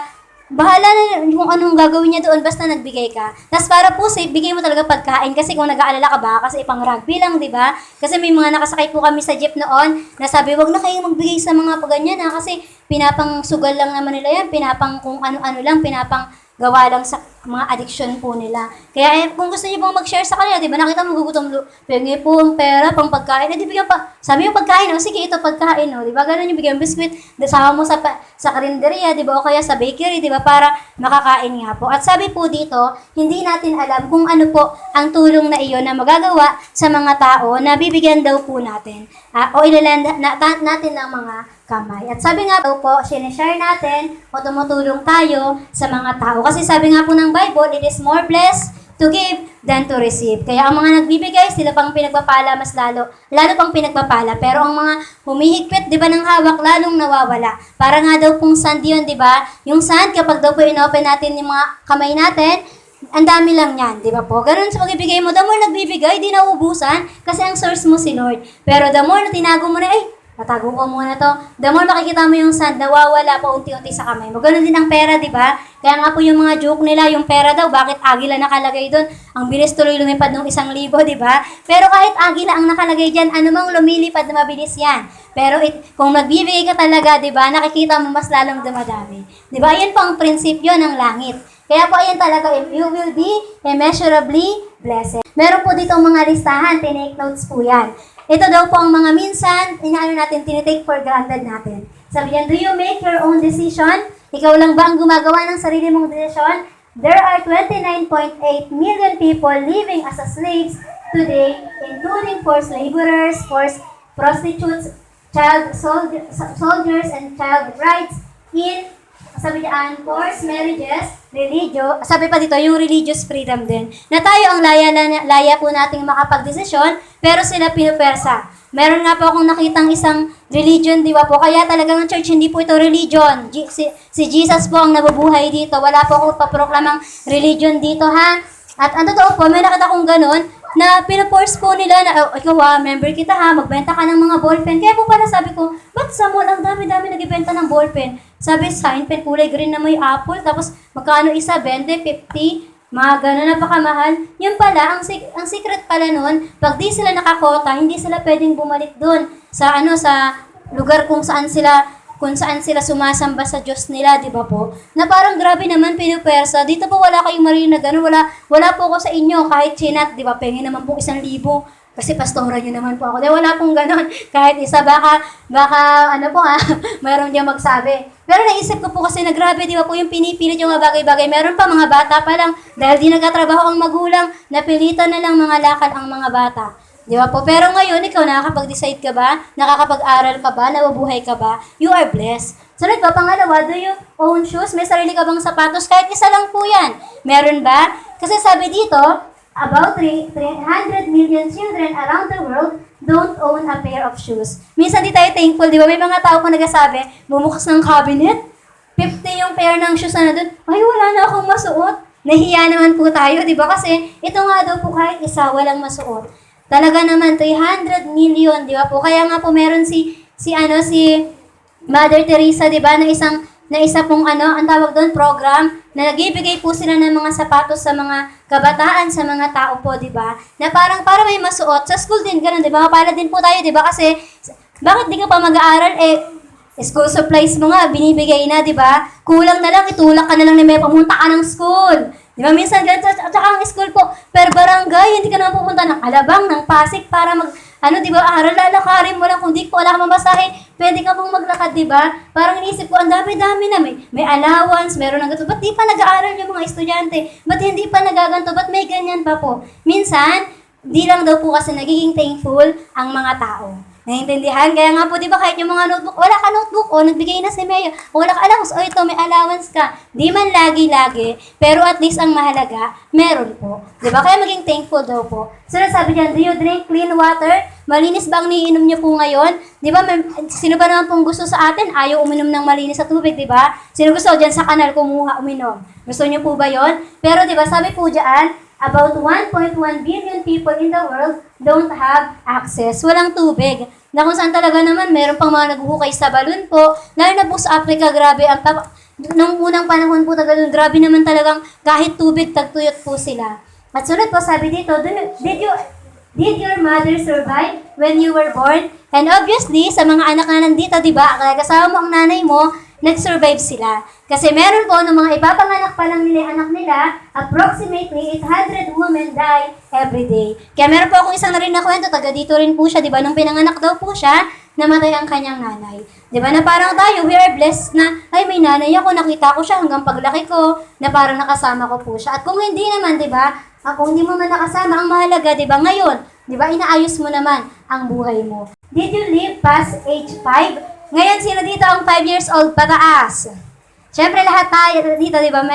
[SPEAKER 1] bahala na kung anong gagawin niya doon basta nagbigay ka. Tapos para po safe, bigay mo talaga pagkain kasi kung nag-aalala ka ba, kasi pang rugby lang, di ba? Kasi may mga nakasakay po kami sa jeep noon na sabi, wag na kayong magbigay sa mga paganyan ha, kasi pinapang sugal lang naman nila yan, pinapang kung ano-ano lang, pinapang gawa lang sa mga addiction po nila. Kaya kung gusto niyo pong mag-share sa kanila, di ba, nakita mo gugutom, pengi po ang pera, pang pagkain, di bigyan pa, sabi yung pagkain, sige ito pagkain, di ba, ganun yung bigyan biscuit, sama mo sa karinderya, di ba, o kaya sa bakery, di ba, para makakain nga po. At sabi po dito, hindi natin alam kung ano po ang tulong na iyon na magagawa sa mga tao na bibigyan daw po natin, o ilalanda natin ng mga kamay. At sabi nga po, sinishare natin o tumutulong tayo sa mga tao. Kasi sabi nga po ng Bible, it is more blessed to give than to receive. Kaya ang mga nagbibigay, sila pang pinagpapala mas lalo pang pinagpapala. Pero ang mga humihigpit, di ba, ng hawak, lalong nawawala. Para nga daw pong sand yun, di ba? Yung sand, kapag daw po inopen natin yung mga kamay natin, ang dami lang yan, di ba po? Ganun sa pagbibigay mo, the more nagbibigay, di nauubusan, kasi ang source mo si Lord. Pero the more na tinago mo na, tatago ko muna to. The more makikita mo yung sand, nawawala pa unti-unti sa kamay mo. Ganun din ang pera, di ba? Kaya nga po yung mga joke nila, yung pera daw, bakit agila nakalagay doon? Ang bilis tuloy lumipad ng 1,000, di ba? Pero kahit agila ang nakalagay dyan, anumang lumilipad na mabilis yan. Pero kung nagbibigay ka talaga, di ba, nakikita mo mas lalong dumadami. Di ba? Ayan po ang prinsipyo ng langit. Kaya po ayan talaga, you will be immeasurably blessed. Meron po dito mga listahan, tinake notes po yan. Ito daw po ang mga minsan, tinitake for granted natin. Sabi niyan, do you make your own decision? Ikaw lang ba ang gumagawa ng sarili mong desisyon? There are 29.8 million people living as a slaves today, including forced laborers, forced prostitutes, child soldiers, and child brides in, sabi diyan, forced marriages, sabi pa dito, yung religious freedom din. Na tayo ang laya po nating makapagdesisyon, pero sila pinupersa. Meron nga po akong nakitang isang religion, di ba po? Kaya talagang ang church, hindi po ito religion. Si Jesus po ang nabubuhay dito. Wala po akong paproklamang religion dito, ha? At ang totoo po, may nakita akong ganun, na pinaforce po nila na, ikaw member kita ha, magbenta ka ng mga ballpen. Kaya po pala sabi ko, ba't sa mall ang dami-dami nagbibenta ng ballpen? Sabi, sign pen, kulay green na may apple, tapos magkano isa, 20, 50, mga gano'n, napakamahal. Yun pala, ang secret pala nun, pag di sila nakakota, hindi sila pwedeng bumalik dun sa lugar kung saan sila sumasamba sa Diyos nila, di ba po? Na parang grabe naman, pinupersa. Dito po wala kayong marinig na gano'n. Wala po ako sa inyo, kahit chinat, di ba? Pengen naman po 1,000. Kasi pastoran nyo naman po ako. Di, wala pong gano'n. Kahit isa, baka, mayroon diyang magsabi. Pero naisip ko po kasi na grabe, di ba po, yung pinipilit yung mga bagay-bagay. Meron pa mga bata pa lang, dahil di nagkatrabaho ang magulang, napilitan na lang mga lakad ang mga bata. Di ba po? Pero ngayon, ikaw nakakapag-decide ka ba? Nakakapag-aral ka ba? Nabubuhay ka ba? You are blessed. Sunod pa, pangalawa, do you own shoes? May sarili ka bang sapatos? Kahit isa lang po yan. Meron ba? Kasi sabi dito, about 300 million children around the world don't own a pair of shoes. Minsan di tayo thankful, di ba? May mga tao kung nagsasabi, bumukas ng cabinet, 50 yung pair ng shoes na doon, ay wala na akong masuot. Nahiya naman po tayo, di ba? Kasi ito nga daw po kahit isa, walang masuot. Talaga naman, 300 million, di ba po? Kaya nga po meron si Mother Teresa, di ba? Na isa pong ang tawag doon, program, na nagbibigay po sila ng mga sapatos sa mga kabataan, sa mga tao po, di ba? Na parang para may masuot. Sa school din, ganun, di ba? Mapalad din po tayo, di ba? Kasi, bakit di ka pa mag-aaral? School supplies mo nga, binibigay na, di ba? Kulang na lang, itulak ka na lang na may pamunta ka ng school. Di ba? Minsan, ganun, at saka ang school po, per barangay, hindi ka naman pupunta ng Alabang, ng Pasig, para ano, di ba, aral, lalakarin mo lang, kung di ko wala ka mabasahin, pwede ka pong maglakad, di ba? Parang inisip ko, ang dami-dami na, may allowance, meron ng ganito, ba't di pa nag-aaral yung mga estudyante? Ba't hindi pa nagaganto? Ba't may ganyan pa po? Minsan, di lang daw po kasi nagiging thankful ang mga tao. Naiintindihan? Kaya nga po, di ba, kahit yung mga notebook, wala ka notebook, o nagbigay na si Mayor, o wala ka allowance, o ito, may allowance ka. Di man lagi-lagi, pero at least ang mahalaga, meron po. Di ba? Kaya maging thankful daw po. So, sabi dyan, do you drink clean water? Malinis ba ang niinom niyo po ngayon? Di ba, sino ba naman pong gusto sa atin? Ayaw uminom ng malinis sa tubig, di ba? Sino gusto dyan sa kanal kumuha, uminom? Gusto niyo po ba yon? Pero di ba, sabi po dyan, about 1.1 billion people in the world don't have access. Walang tubig. Na kung saan talaga naman, meron pang mga naghuhukay sa balon po. Lalo na po sa Africa, grabe. Nung unang panahon po taga doon, grabe naman talagang kahit tubig, tagtuyot po sila. At sunod po, sabi dito, did your mother survive when you were born? And obviously, sa mga anak na nandito, di ba, kaya kasama mo ang nanay mo, nag-survive sila. Kasi meron po, nung mga ipapanganak pa lang nila yung anak nila, approximately 800 women die every day. Kaya meron po akong isang narinig na kwento, taga dito rin po siya, di ba? Nung pinanganak daw po siya, namatay ang kanyang nanay. Di ba? Na parang tayo, we are blessed na, ay may nanay ako, nakita ko siya hanggang paglaki ko, na parang nakasama ko po siya. At kung hindi naman, di ba? Kung hindi mo man nakasama, ang mahalaga, di ba? Ngayon, di ba? Inaayos mo naman ang buhay mo. Did you live past age 5? Ngayon, sino dito ang 5 years old pataas? Siyempre, lahat tayo dito, di ba?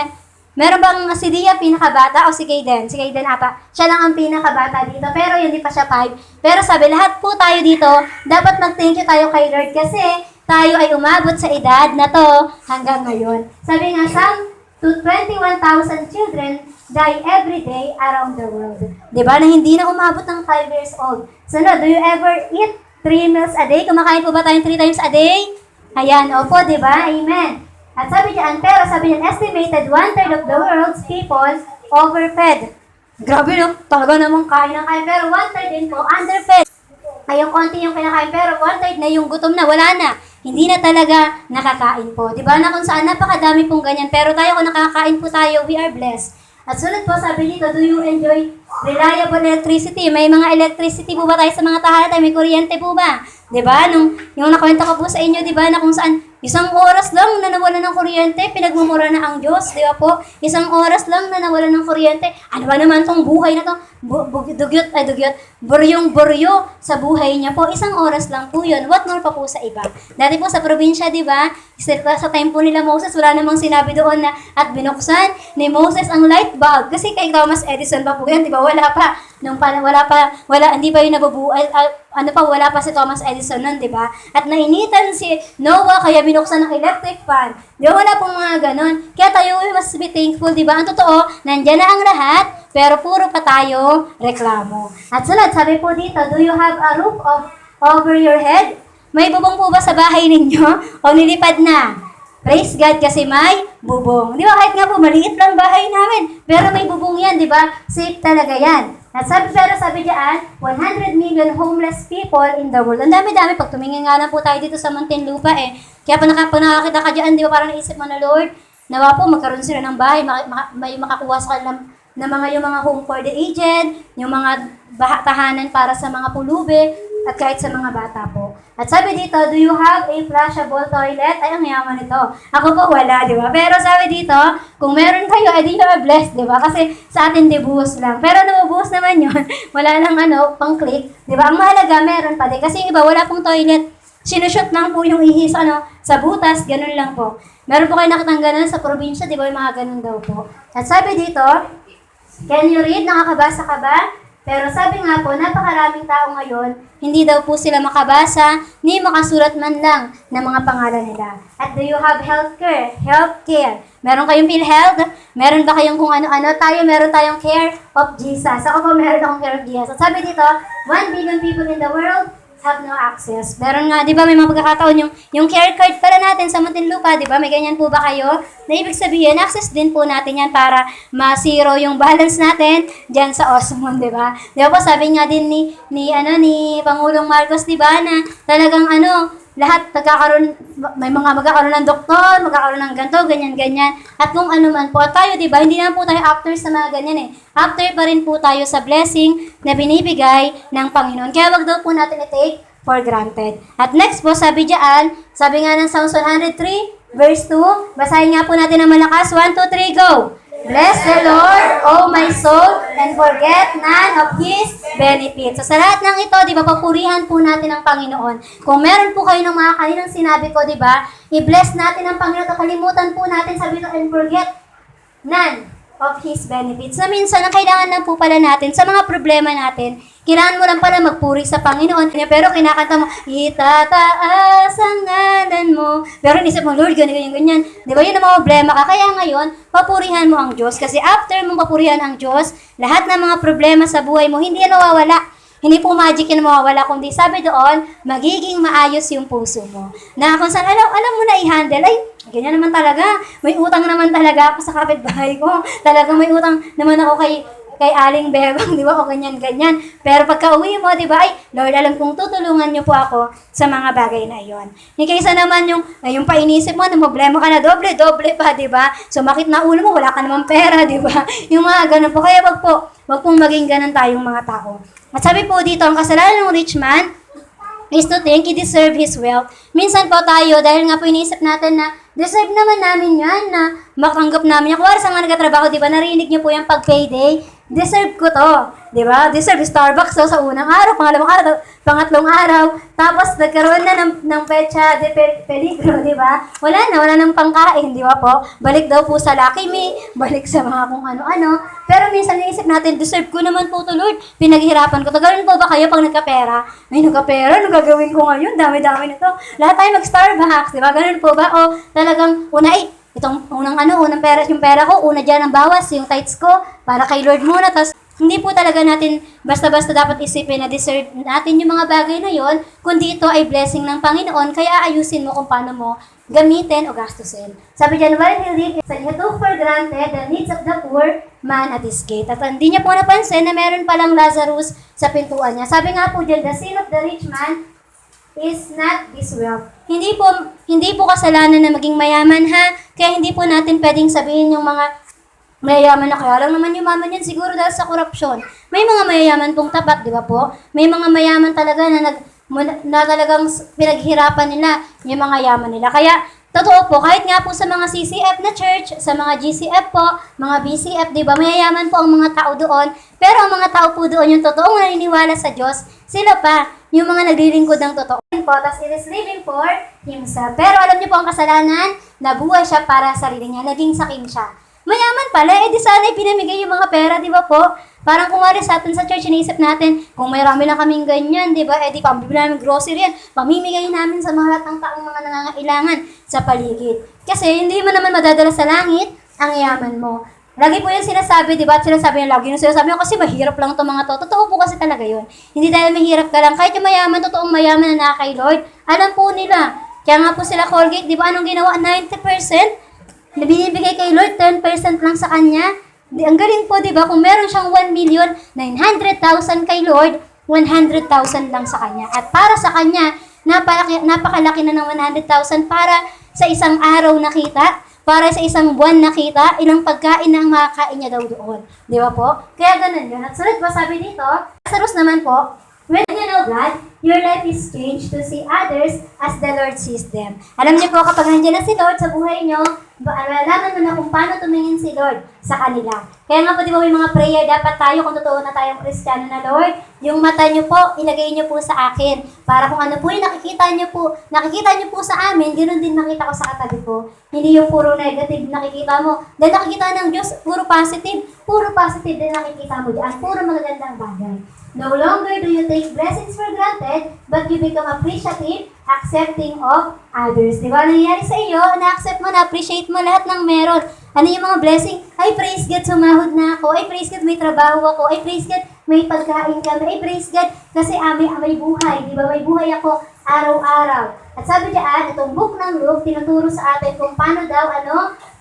[SPEAKER 1] Meron bang si Dia pinakabata o si Kayden? Si Kayden ata. Siya lang ang pinakabata dito. Pero hindi pa siya 5. Pero sabi, lahat po tayo dito, dapat mag-thank you tayo kay Lord kasi tayo ay umabot sa edad na to hanggang ngayon. Sabi nga, some to 21,000 children die every day around the world. Di ba? Na hindi na umabot ng 5 years old. So, no, do you ever eat 3 meals a day? Kumakain po ba tayong 3 times a day? Ayan, opo, di ba? Amen. At sabi diyan, pero sabi niyan, estimated 1/3 of the world's people overfed. Grabe no, talaga namang kain ng kain, pero 1/3 din po underfed. Ay, yung konti yung kinakain, pero 1/3 na yung gutom na, wala na. Hindi na talaga nakakain po. Di ba na kung saan napakadami pong ganyan, pero tayo kung nakakain po tayo, we are blessed. At sunod po, sabi dito, do you enjoy reliable electricity? May mga electricity po ba tayo sa mga tahanan? May kuryente po ba? Diba? Yung nakwento ko po sa inyo, diba, na kung saan isang oras lang na nawala ng kuryente, pinagmumura na ang Diyos, di ba po? Isang oras lang na nawala ng kuryente. Ano ba naman tong buhay na to? Buryong-buryo sa buhay niya po. Isang oras lang po yun. What more pa po sa iba? Dati po sa probinsya, di ba? Sa time po nila Moses, wala namang sinabi doon na at binuksan ni Moses ang light bulb. Kasi kay Thomas Edison pa po yan, di ba? Wala pa. Hindi pa yung nabubuhay. Wala pa si Thomas Edison nun, di ba? At nainitan si Noah, kaya binuksan ng electric fan. Di ba, wala pong mga ganon. Kaya tayo must be thankful, di ba? Ang totoo, nandyan na ang lahat, pero puro pa tayo reklamo. At sunod, sabi po dito, do you have a roof over your head? May bubong po ba sa bahay ninyo? O nilipad na? Praise God kasi may bubong. Di ba, kahit nga po, maliit lang bahay namin. Pero may bubong yan, di ba? Safe talaga yan. At sabi diyan, 100 million homeless people in the world. Ang dami-dami. Pag tumingin nga lang po tayo dito sa Muntinlupa Kaya pa nakakita ka diyan, di ba, parang naisip mo na, Lord, nawa po magkaroon sila ng bahay, may makakuha sa kanila ng yung mga home for the aged, yung mga tahanan para sa mga pulube, at kahit sa mga bata po. At sabi dito, do you have a flushable toilet? Ay, ang yaman nito. Ako po wala, di ba? Pero sabi dito, kung meron kayo, edi you are blessed, di ba? Kasi sa atin, dibuhos lang. Pero nabubuhos naman yun. Wala lang pang-click. Di ba? Ang mahalaga, meron pa din. Kasi yung iba, wala pong toilet. Sinushoot lang po yung ihis, sa butas, ganun lang po. Meron po kayo nakitang ganun sa probinsya, di ba? Yung mga ganun daw po. At sabi dito, can you read? Nakakabasa ka ba? Pero sabi nga po, napakaraming tao ngayon, hindi daw po sila makabasa, ni makasulat man lang ng mga pangalan nila. At do you have healthcare? Healthcare. Meron kayong PhilHealth? Meron ba kayong kung ano-ano? Meron tayong care of Jesus. Ako po, meron akong care of Jesus. At sabi dito, 1 billion people in the world have no access. Meron nga, di ba, may mga pagkakataon yung care card pala natin sa Muntinlupa, di ba? May ganyan po ba kayo? Na ibig sabihin, access din po natin yan para ma-zero yung balance natin dyan sa Osmond, di ba? Di ba po, sabi nga din ni Pangulong Marcos, di ba, na talagang lahat may mga magkakaroon ng doktor, magkakaroon ng ganito, ganyan. At kung ano man po, tayo, di ba, hindi naman po tayo after sa mga ganyan eh. After pa rin po tayo sa blessing na binibigay ng Panginoon. Kaya wag daw po natin i-take for granted. At next po, sabi nga ng Psalms 103, verse 2, basahin nga po natin ng malakas. 1, 2, 3, go! Bless the Lord, O my soul, and forget none of His benefits. So sa lahat ng ito, di ba, papurihan po natin ang Panginoon. Kung meron po kayo ng mga kaninang sinabi ko, di ba, i-bless natin ang Panginoon at kalimutan po natin, sabi ito, and forget none of His benefits. Na minsan, ang kailangan lang po pala natin sa mga problema natin, kailangan mo lang pala magpuri sa Panginoon. Pero kinakanta mo, itataas ang ngalan mo. Pero nisip mo, Lord, ganyan. Di ba yun ang mga problema ka? Kaya ngayon, papurihan mo ang Diyos. Kasi after mong papurihan ang Diyos, lahat ng mga problema sa buhay mo, hindi yan mawawala. Hindi po magic yan mawawala, kundi sabi doon, magiging maayos yung puso mo. Na kung saan, alam mo na i-handle, ay, ganyan naman talaga. May utang naman talaga ako sa kapitbahay ko. Talagang may utang naman ako kay Aling Bebang, di ba? O ganyan. Pero pagka uwi mo, di ba? Ay, Lord, alam kong tutulungan niyo po ako sa mga bagay na iyon. Yung kaysa naman yung painisip mo, na problema ka na doble pa, di ba? Sumakit na ulo mo, wala ka namang pera, di ba? Yung mga ganun po. Kaya wag pong maging ganun tayong mga tao. At sabi po dito, ang kasalanan ng rich man is to think he deserve his wealth. Minsan po tayo, dahil nga po iniisip natin na deserve naman namin yan na matanggap namin yan. Kuwari sa mga nagkatrabaho, di ba, narinig niyo po yung pag-payday, deserve ko to, di ba? Deserve Starbucks to sa unang araw, pangatlong araw, tapos nagkaroon na ng petsa de peligro, di ba? Wala nang pangkain, di ba po? Balik daw po sa Lucky Me, balik sa mga kung ano-ano. Pero minsan naisip natin, deserve ko naman po to, Lord. Pinaghirapan ko to. Ganun po ba kayo pag nagkapera? Ay, nagkapera, ano gagawin ko ngayon? Dami-dami na to. Lahat tayo mag-Starbucks, di ba? Ganun po ba? O talagang itong unang pera, yung pera ko, una dyan ang bawas, yung tithes ko, para kay Lord muna. Tapos, hindi po talaga natin basta-basta dapat isipin na deserve natin yung mga bagay na yon, kundi ito ay blessing ng Panginoon, kaya ayusin mo kung paano mo gamitin o gastusin. Sabi dyan, while he lived, he took for granted the needs of the poor man at his gate. At hindi niya po napansin na meron palang Lazarus sa pintuan niya. Sabi nga po dyan, the sin of the rich man is not his wealth. Hindi po kasalanan na maging mayaman, ha? Kaya hindi po natin pwedeng sabihin yung mga mayayaman na kaya lang naman yumaman yan siguro dahil sa korupsyon. May mga mayayaman pong tapat, di ba po? May mga mayaman talaga na talagang pinaghirapan nila yung mga yaman nila. Kaya, totoo po, kahit nga po sa mga CCF na church, sa mga GCF po, mga BCF, di ba, mayayaman po ang mga tao doon. Pero ang mga tao po doon, yung totoong naniniwala sa Diyos, sila pa, yung mga naglilingkod ng totoo po, tas it is living for himself. Pero alam niyo po ang kasalanan, nabuhay siya para sa sarili niya, naging sakim siya. Mayaman pala, di sana pinamigay yung mga pera, di ba po? Parang kung wari sa atin sa church, iniisip natin, kung may rami lang kaming ganyan, di ba? Di pambibili namin grocery yan, pamimigay namin sa mga lahat ng taong mga nangangailangan sa paligid. Kasi hindi mo naman madadala sa langit ang yaman mo. Lagi po yung sinasabi, di ba? Sinasabi yung lagi yung sinasabi yung kasi mahirap lang itong mga to. Totoo po kasi talaga yun. Hindi dahil mahirap ka lang. Kahit yung mayaman, totoong mayaman na kay Lord, alam po nila. Kaya nga po sila Colgate, di ba? Anong ginawa? 90%? Na binibigay kay Lord, 10% lang sa kanya. Ang galing po, di ba? Kung meron siyang 1,900,000 kay Lord, 100,000 lang sa kanya. At para sa kanya, napakalaki na ng 100,000 para sa isang araw na kita, para sa isang buwan na kita, ilang pagkain na ang makakain niya daw doon. Di ba po? Kaya ganun yun. At sunod po, sabi dito, Lazarus naman po, when you know God, your life is changed to see others as the Lord sees them. Alam niyo po, kapag nandiyan na si Lord sa buhay niyo, malalaman mo na kung paano tumingin si Lord sa kanila. Kaya nga po, di ba, may mga prayer, dapat tayo, kung totoo na tayong Kristiyano na, Lord, yung mata niyo po, ilagay niyo po sa akin. Para kung ano po yung nakikita niyo po sa amin, ganoon din nakita ko sa katabi ko. Hindi yung puro negative nakikita mo. Dahil nakikita ng Diyos, puro positive din nakikita mo diyan. Puro magagandang bagay. No longer do you take blessings for granted, but you become appreciative, accepting of others. Di ba? Nangyayari sa iyo, na-accept mo, na-appreciate mo lahat ng meron. Ano yung mga blessing? Ay, praise God, sumahod na ako. Ay, praise God, may trabaho ako. Ay, praise God, may pagkain kami. Ay, praise God, kasi may buhay. Di ba? May buhay ako araw-araw. At sabi diyan, itong book ng Luke, tinuturo sa atin kung paano daw,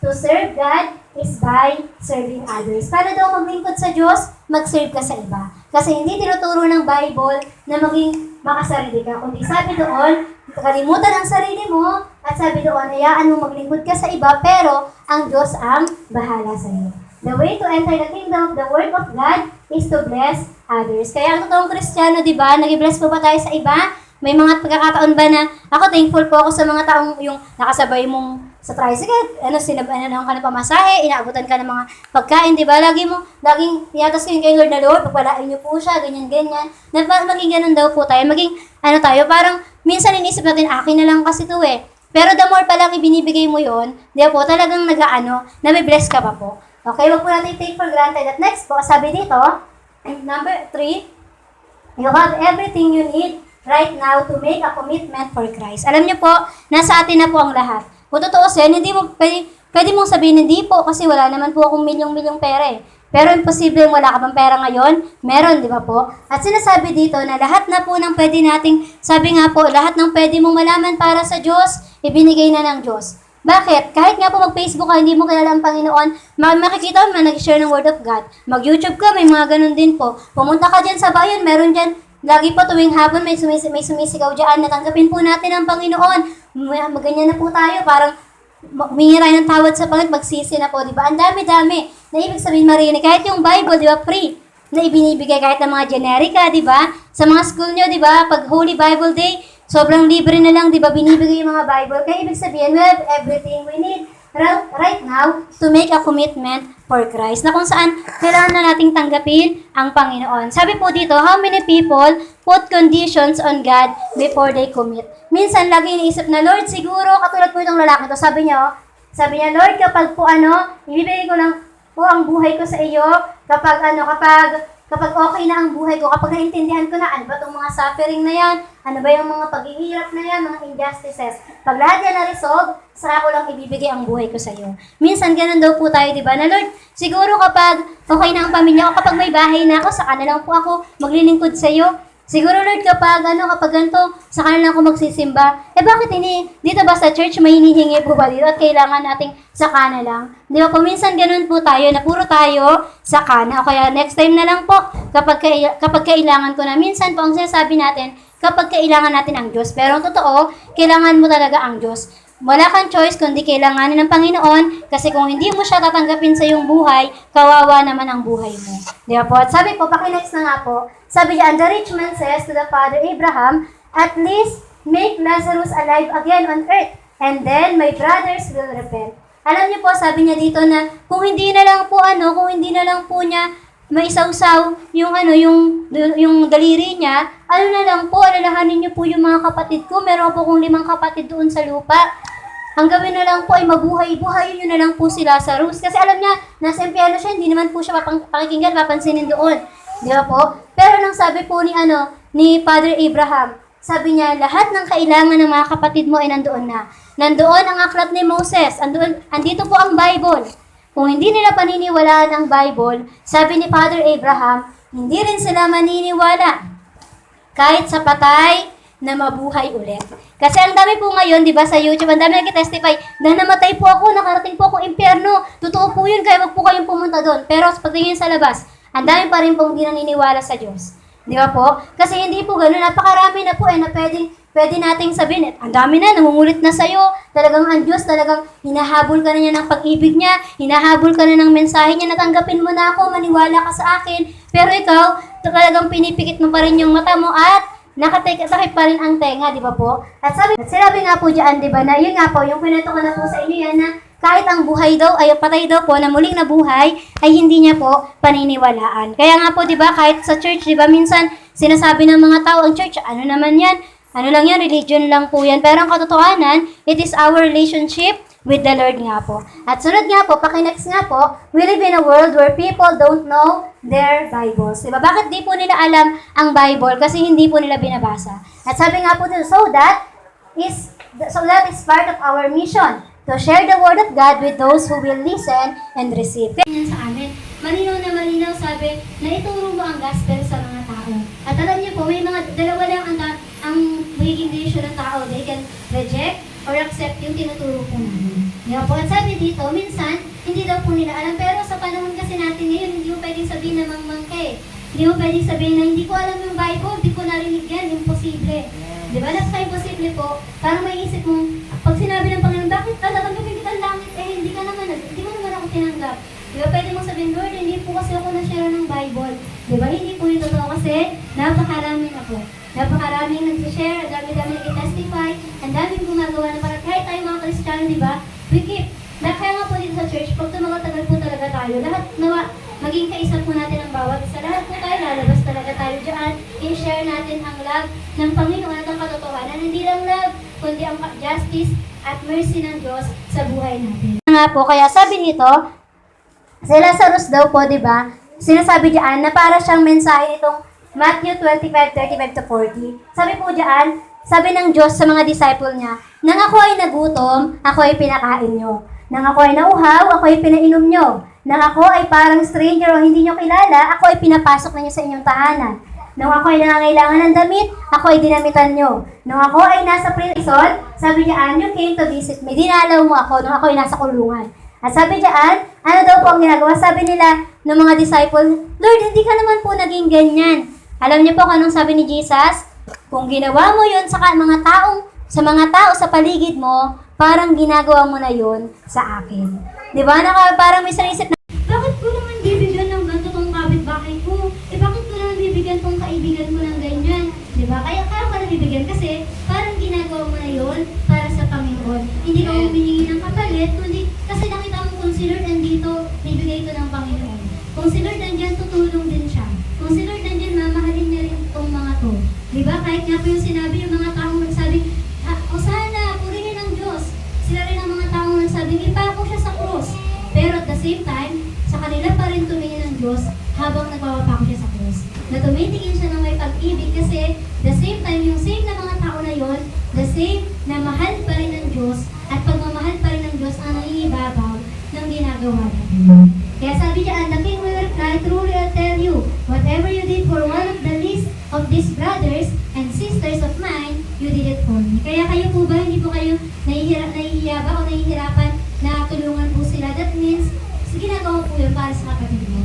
[SPEAKER 1] to serve God is by serving others. Paano daw maglingkod sa Diyos? Mag-serve ka sa iba. Kasi hindi tinuturo ng Bible na maging makasarili ka. Kundi sabi doon, kalimutan ang sarili mo, at sabi doon, hayaan mo maglingkod ka sa iba, pero ang Diyos ang bahala sa iyo. The way to enter the kingdom of the work of God is to bless others. Kaya ang totoong Kristiyano, di ba, nag-bless po ba tayo sa iba? May mga pagkakataon ba na, ako thankful po ako sa mga taong yung nakasabay mong sa tricycle, sinabahan ka ng pamasahe, inaabutan ka ng mga pagkain, di ba? Laging iyatas ko yung kay Lord na, Lord, pagpalain niyo po siya, ganyan-ganyan. Maging ganun daw po tayo, maging tayo, parang minsan inisip natin, akin na lang kasi to eh. Pero the more palang ibinibigay mo yon, di ba po, talagang na may bless ka pa po. Okay, wag po natin take for granted. At next po, sabi dito, number 3, you have everything you need right now to make a commitment for Christ. Alam niyo po, nasa atin na po ang lahat. Kung totoosin, hindi mo, pwede mong sabihin, hindi po, kasi wala naman po akong milyong-milyong pera eh. Pero imposible wala ka pang pera ngayon, meron, di ba po? At sinasabi dito na lahat na po ng pwede nating, sabi nga po, lahat ng pwede mong malaman para sa Diyos, ibinigay na ng Diyos. Bakit? Kahit nga po mag-Facebook ka, hindi mo kilala ang Panginoon, makikita mo nag-share ng Word of God. Mag-YouTube ka, may mga ganun din po. Pumunta ka dyan sa bayan, meron dyan, lagi po tuwing hapon may sumisigaw dyan, natanggapin po natin ang Panginoon. Maganyan na po tayo, parang humingi tayo ng tawad sa Panginoon, magsisi na po, di ba? Ang dami-dami na ibig sabihin marinig. Kahit yung Bible, di ba, free na ibinibigay kahit ng mga generika, di ba? Sa mga school nyo, di ba, pag Holy Bible Day, sobrang libre na lang, di ba, binibigay yung mga Bible. Kaya ibig sabihin, we have everything we need right now to make a commitment for Christ. Na kung saan, kailangan na nating tanggapin ang Panginoon. Sabi po dito, how many people put conditions on God before they commit? Minsan, lagi iniisip na, Lord, siguro, katulad po itong lalaki to, sabi niya, Lord, kapag po ibibigay ko lang po ang buhay ko sa iyo, kapag okay na ang buhay ko, kapag naintindihan ko na, ano ba itong mga suffering na yan? Ano ba yung mga paghihirap na yan, mga injustices? Pag lahat yan na-resolve, saka ko lang ibibigay ang buhay ko sa iyo. Minsan, ganun daw po tayo, di ba? Na Lord, siguro kapag okay na ang pamilya ko, kapag may bahay na ako, saka na lang po ako maglilingkod sa iyo. Siguro, Lord, kapag ganito, saka na lang ako magsisimba. Bakit dito ba sa church may hinihingi po ba dito at kailangan nating saka na lang? Di ba po, minsan ganun po tayo, na puro tayo saka na. O kaya next time na lang po, kapag kailangan ko na. Minsan po, ang sinasabi natin, kapag kailangan natin ang Diyos. Pero ang totoo, kailangan mo talaga ang Diyos. Wala kang choice kundi kailanganin ng Panginoon kasi kung hindi mo siya tatanggapin sa iyong buhay, kawawa naman ang buhay mo. Di ba po? At sabi po, pakinext na nga po, sabi niya, and the rich man says to the father Abraham, at least make Lazarus alive again on earth, and then my brothers will repent. Alam niyo po, sabi niya dito na kung hindi na lang po niya maisawsaw yung daliri niya, alalahanin niyo po yung mga kapatid ko, meron po kong 5 kapatid doon sa lupa. Ang gawin na lang po ay buhayin nyo na lang po si Lazarus. Kasi alam niya, nasa impyerno siya, hindi naman po siya pakikinggan, papansinin doon. Di ba po? Pero nang sabi po ni Father Abraham, sabi niya, lahat ng kailangan ng mga kapatid mo ay nandoon na. Nandoon ang aklat ni Moses, andito po ang Bible. Kung hindi nila paniniwalaan ang Bible, sabi ni Father Abraham, hindi rin sila maniniwala. Kahit sa patay, na mabuhay ulit. Kasi ang dami po ngayon, di ba, sa YouTube, ang dami nag-testify na namatay po ako, nakarating po akong impyerno. Totoo po yun, kaya wag po kayong pumunta doon. Pero sa pagtingin sa labas, ang dami pa rin pong hindi naniniwala sa Diyos. Di ba po? Kasi hindi po gano'n, napakarami na po na pwede nating sabihin, ang dami na, nangungulit na sa'yo. Talagang ang Diyos, talagang hinahabol ka na niya ng pag-ibig niya, hinahabol ka na ng mensahe niya, natanggapin mo na ako, maniwala ka sa akin. Pero ikaw, talagang pinipikit mo pa rin yung mata mo at nakatakip pa rin ang tenga, di ba po? At sinabi nga po dyan, di ba, na yun nga po, yung pinento ko na po sa inyo yan, na kahit ang buhay daw, ay patay daw po, na muling nabuhay, ay hindi niya po paniniwalaan. Kaya nga po, di ba, kahit sa church, di ba, minsan, sinasabi ng mga tao, ang church, ano naman yan? Ano lang yan, religion lang po yan. Pero ang katotohanan, it is our relationship with the Lord nga po. At sunod nga po, pakinext nga po, we live in a world where people don't know their Bibles. Diba? Bakit di po nila alam ang Bible? Kasi hindi po nila binabasa. At sabi nga po dito, so that is part of our mission, to share the Word of God with those who will listen and receive. Yan sa amin. Malinaw na malinaw sabi na ituro mo ang gospel sa mga tao. At alam niyo po, may mga dalawa lang ang magiging decision ng tao. They can reject or accept yung tinuturo po namin. Diba po? At sabi dito, minsan, hindi daw po nila alam. Pero sa panahon kasi natin ngayon, hindi mo pwedeng sabihin na mangmangka eh. Hindi mo pwedeng sabihin na hindi ko alam yung Bible, hindi ko narinig yan, imposible. Diba? Napaka-imposible niyo po, parang may isip mo, pag sinabi ng Panginoon, bakit tatanggapin kita ang langit? Hindi mo naman ako tinanggap. Di ba pwede mong sabihin, Lord, hindi po kasi ako na-share ng Bible. Di ba? Hindi po yung totoo kasi napakarami na po. Napakaraming nag-share, ang dami-dami nag-testify, ang daming gumagawa na parang kahit tayo mga Kristiyano, di ba? We keep. Kaya nga po dito sa church, pag tumagal-tagal po talaga tayo, lahat maging kaisa po natin ang bawat isa. Lahat po tayo, lalabas talaga tayo dyan. I-share natin ang love ng Panginoon at ang katotohanan. Hindi lang love, kundi ang justice at mercy ng Diyos sa buhay natin. Nga po, kaya sabi nito, si Lazarus daw po, di ba? Sinasabi diyan na para siyang mensahe nitong Matthew 25:35-40. Sabi po diyan, sabi ng Diyos sa mga disciple niya, nang ako ay nagutom, ako ay pinakain nyo. Nang ako ay nauhaw, ako ay pinainom nyo. Nang ako ay parang stranger o hindi nyo kilala, ako ay pinapasok ninyo sa inyong tahanan. Nang ako ay nangangailangan ng damit, ako ay dinamitan nyo. Nang ako ay nasa prison, sabi niya, you came to visit me. Dinalaw mo ako nung ako ay nasa kulungan. At sabi diyan, ano daw po ang ginagawa? Sabi nila ng mga disciple, Lord, hindi ka naman po naging ganyan. Alam niyo po kung anong sabi ni Jesus? Kung ginawa mo yun sa mga tao sa paligid mo, parang ginagawa mo na yun sa akin. Di ba? Parang may sarisip na, bakit ko naman bibigyan ng ganito tong kapitbahay ko? Bakit ko naman bibigyan tong kaibigan ko ng ganyan? Di ba? Kaya ka nabibigyan kasi parang ginagawa mo na yun para sa Panginoon. Hindi ka humihingi ng kapalit, kundi kasi nakita mo kung si Lord nandito, bibigay ito ng Panginoon. Kung si Lord nandyan, tutulong din siya. Kung si Lord nandyan, mamahalin niya rin itong mga to. Di ba? Kahit nga po yung sinabi, yung mga taong nagsabi, Hosana, purihin ang Diyos. Sila rin ang mga taong nagsabi, ipako siya sa krus. Pero at the same time, sa kanila pa rin tumingin ng Diyos habang nagpapako siya sa krus. Na tumitingin siya ng may pag-ibig kasi the same time, yung same na mga tao na yon, the same na mahal pa rin ng Diyos at pagmamahal pa rin ng Diyos ang nangingibabaw ng ginagawa natin. Kaya sabi niya, the king will reply, truly I'll tell you, whatever you did for one of the least of these brothers and sisters of mine, you did it for me. Kaya kayo po ba, hindi po kayo nahihiya ba o nahihirapan na tulungan po sila? That means, ginagawa po yun para sa kapatid mo.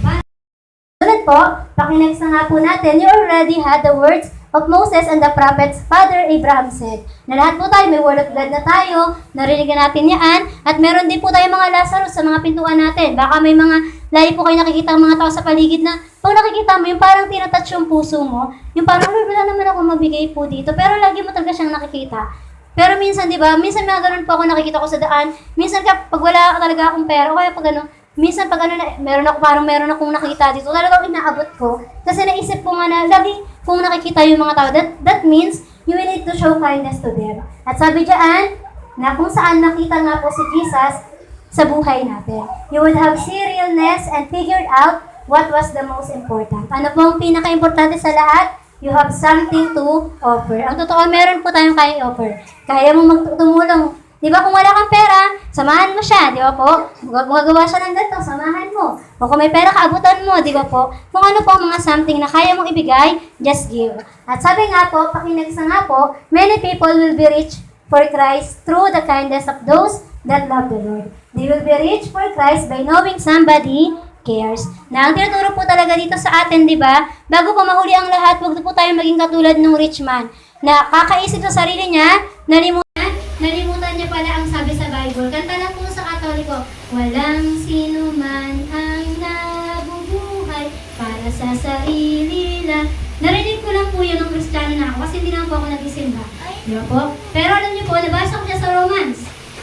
[SPEAKER 1] Sunod po, pakinext na nga po natin, you already had the words of Moses and the prophets, Father Abraham said. Na lahat po tayo, may word of God na tayo, narinig natin yan, at meron din po tayo mga Lazarus sa mga pintuan natin. Baka may mga, lagi po kayo nakikita ang mga tao sa paligid na, pag nakikita mo, yung parang tinatouch yung puso mo, yung parang, Lord, wala naman ako mabigay po dito, pero lagi mo talaga siyang nakikita. Pero minsan, di ba, minsan mga ganun po ako nakikita ko sa daan, minsan pag wala talaga akong pera, o kaya pag ano, minsan pag ano, meron akong nakita dito, talagang inaabot ko, kasi naisip ko nga na, lagi kung nakikita yung mga tao, that means, you will need to show kindness to them. At sabi diyan, na kung saan nakita nga po si Jesus sa buhay natin. You would have seriousness and figured out what was the most important. Ano po ang pinaka-importante sa lahat? You have something to offer. Ang totoo, meron po tayong kaya i-offer. Kaya mo magtumulong. Di ba kung wala kang pera, samahan mo siya, di ba po? Magagawa siya ng ganito, samahan mo. O kung may pera, kaabutan mo, di ba po? Kung ano po ang mga something na kaya mong ibigay, just give. At sabi nga po, pakinagsa nga po, many people will be rich for Christ through the kindness of those that love the Lord. They will be rich for Christ by knowing somebody cares. Na ang tinuturo po talaga dito sa atin, di ba? Bago po mahuli ang lahat, huwag po tayo maging katulad ng rich man na kakaisip sa sarili niya, nalimutan niya pala ang sabi sa Bible. Kanta lang po sa Katoliko, walang sino man ang nabubuhay para sa sarili lang. Narinig ko lang po yun ng Kristiyano na ako kasi hindi naman po ako nag-isimba. Di ba po? Pero alam niyo po, nabasa ko siya sa Romans.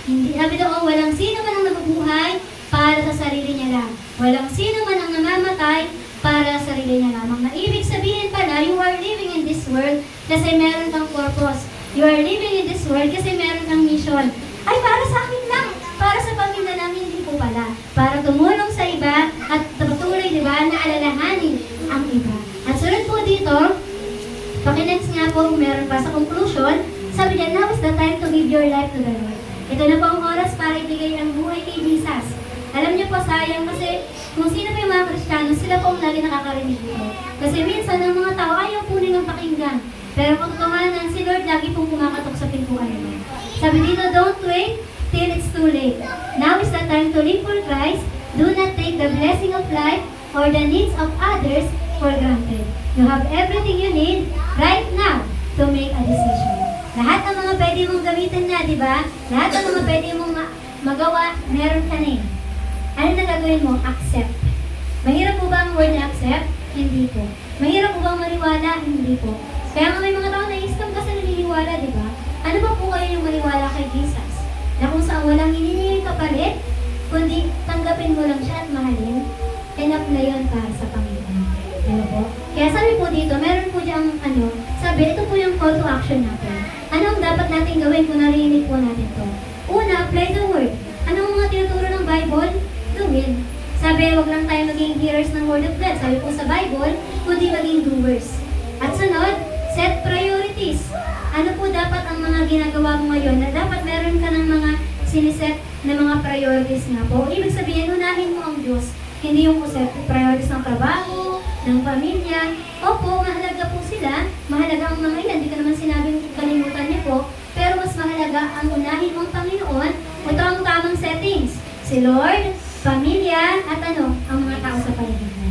[SPEAKER 1] Hindi, sabi doon, walang sino man ang nabubuhay para sa sarili niya lang. Walang sino man ang namamatay para sa sarili niya lamang. Na ibig sabihin pala, you are living in this world kasi meron kang purpose. You are living in this world kasi meron kang mission. Ay, para sa akin lang. Para sa pamilya namin, hindi po pala. Para tumulong sa iba at patuloy, di ba, na alalahanin ang iba. At sunod po dito, pakinext nga po kung meron pa sa conclusion, sabi niya, now is the time to give your life to the Lord. Ito na po ang oras para ibigay ang buhay kay Jesus. Alam niyo po, sayang kasi kung sino pa yung mga Kristiyano, sila po ang lagi nakakarinig dito. Kasi minsan ang mga tao ayaw po nilang pakinggan. Pero kung katotohanan, si Lord lagi pong kumakatok sa pintuan niya. Sabi dito, don't wait till it's too late. Now is the time to live for Christ. Do not take the blessing of life or the needs of others for granted. You have everything you need right now to make a decision. Lahat ng mga pwede mong gamitin na, di ba? Lahat ng mga pwede mong magawa, meron ka na eh. Ano na gagawin mo? Accept. Mahirap po ba ang word na accept? Hindi po. Mahirap po ba ang maniwala? Hindi po. Kaya nga may mga tao na istam kasi naniniwala, di ba? Ano ba po kayo yung maniwala kay Jesus? Na kung saan walang hinihinging kapalit, kundi tanggapin mo lang siya at mahalin, enough na yun para sa Panginoon. Ano po? Kaya sabi po dito, meron po diyang sabi, ito po yung call to action natin. Ano ang dapat natin gawin kung narinig po natin to? Una, apply the word. Ano ang mga tinuturo ng Bible? Gawin. Sabi, wag lang tayo maging hearers ng Word of God. Sabi po sa Bible, kundi maging doers. At sunod, set priorities. Ano po dapat ang mga ginagawa mo ngayon na dapat meron ka ng mga siniset na mga priorities nga po. Ibig sabihin, unahin mo ang Diyos. Hindi yung set priorities ng trabaho, ng pamilya. Opo, mahalaga po sila. Mahalaga ang mga ilan. Hindi ko naman sinabing kalimutan niyo po. Pero mas mahalaga ang unahin mong Panginoon. Ito ang tamang settings. Si Lord, pamilya, at ang mga tao sa paligid mo.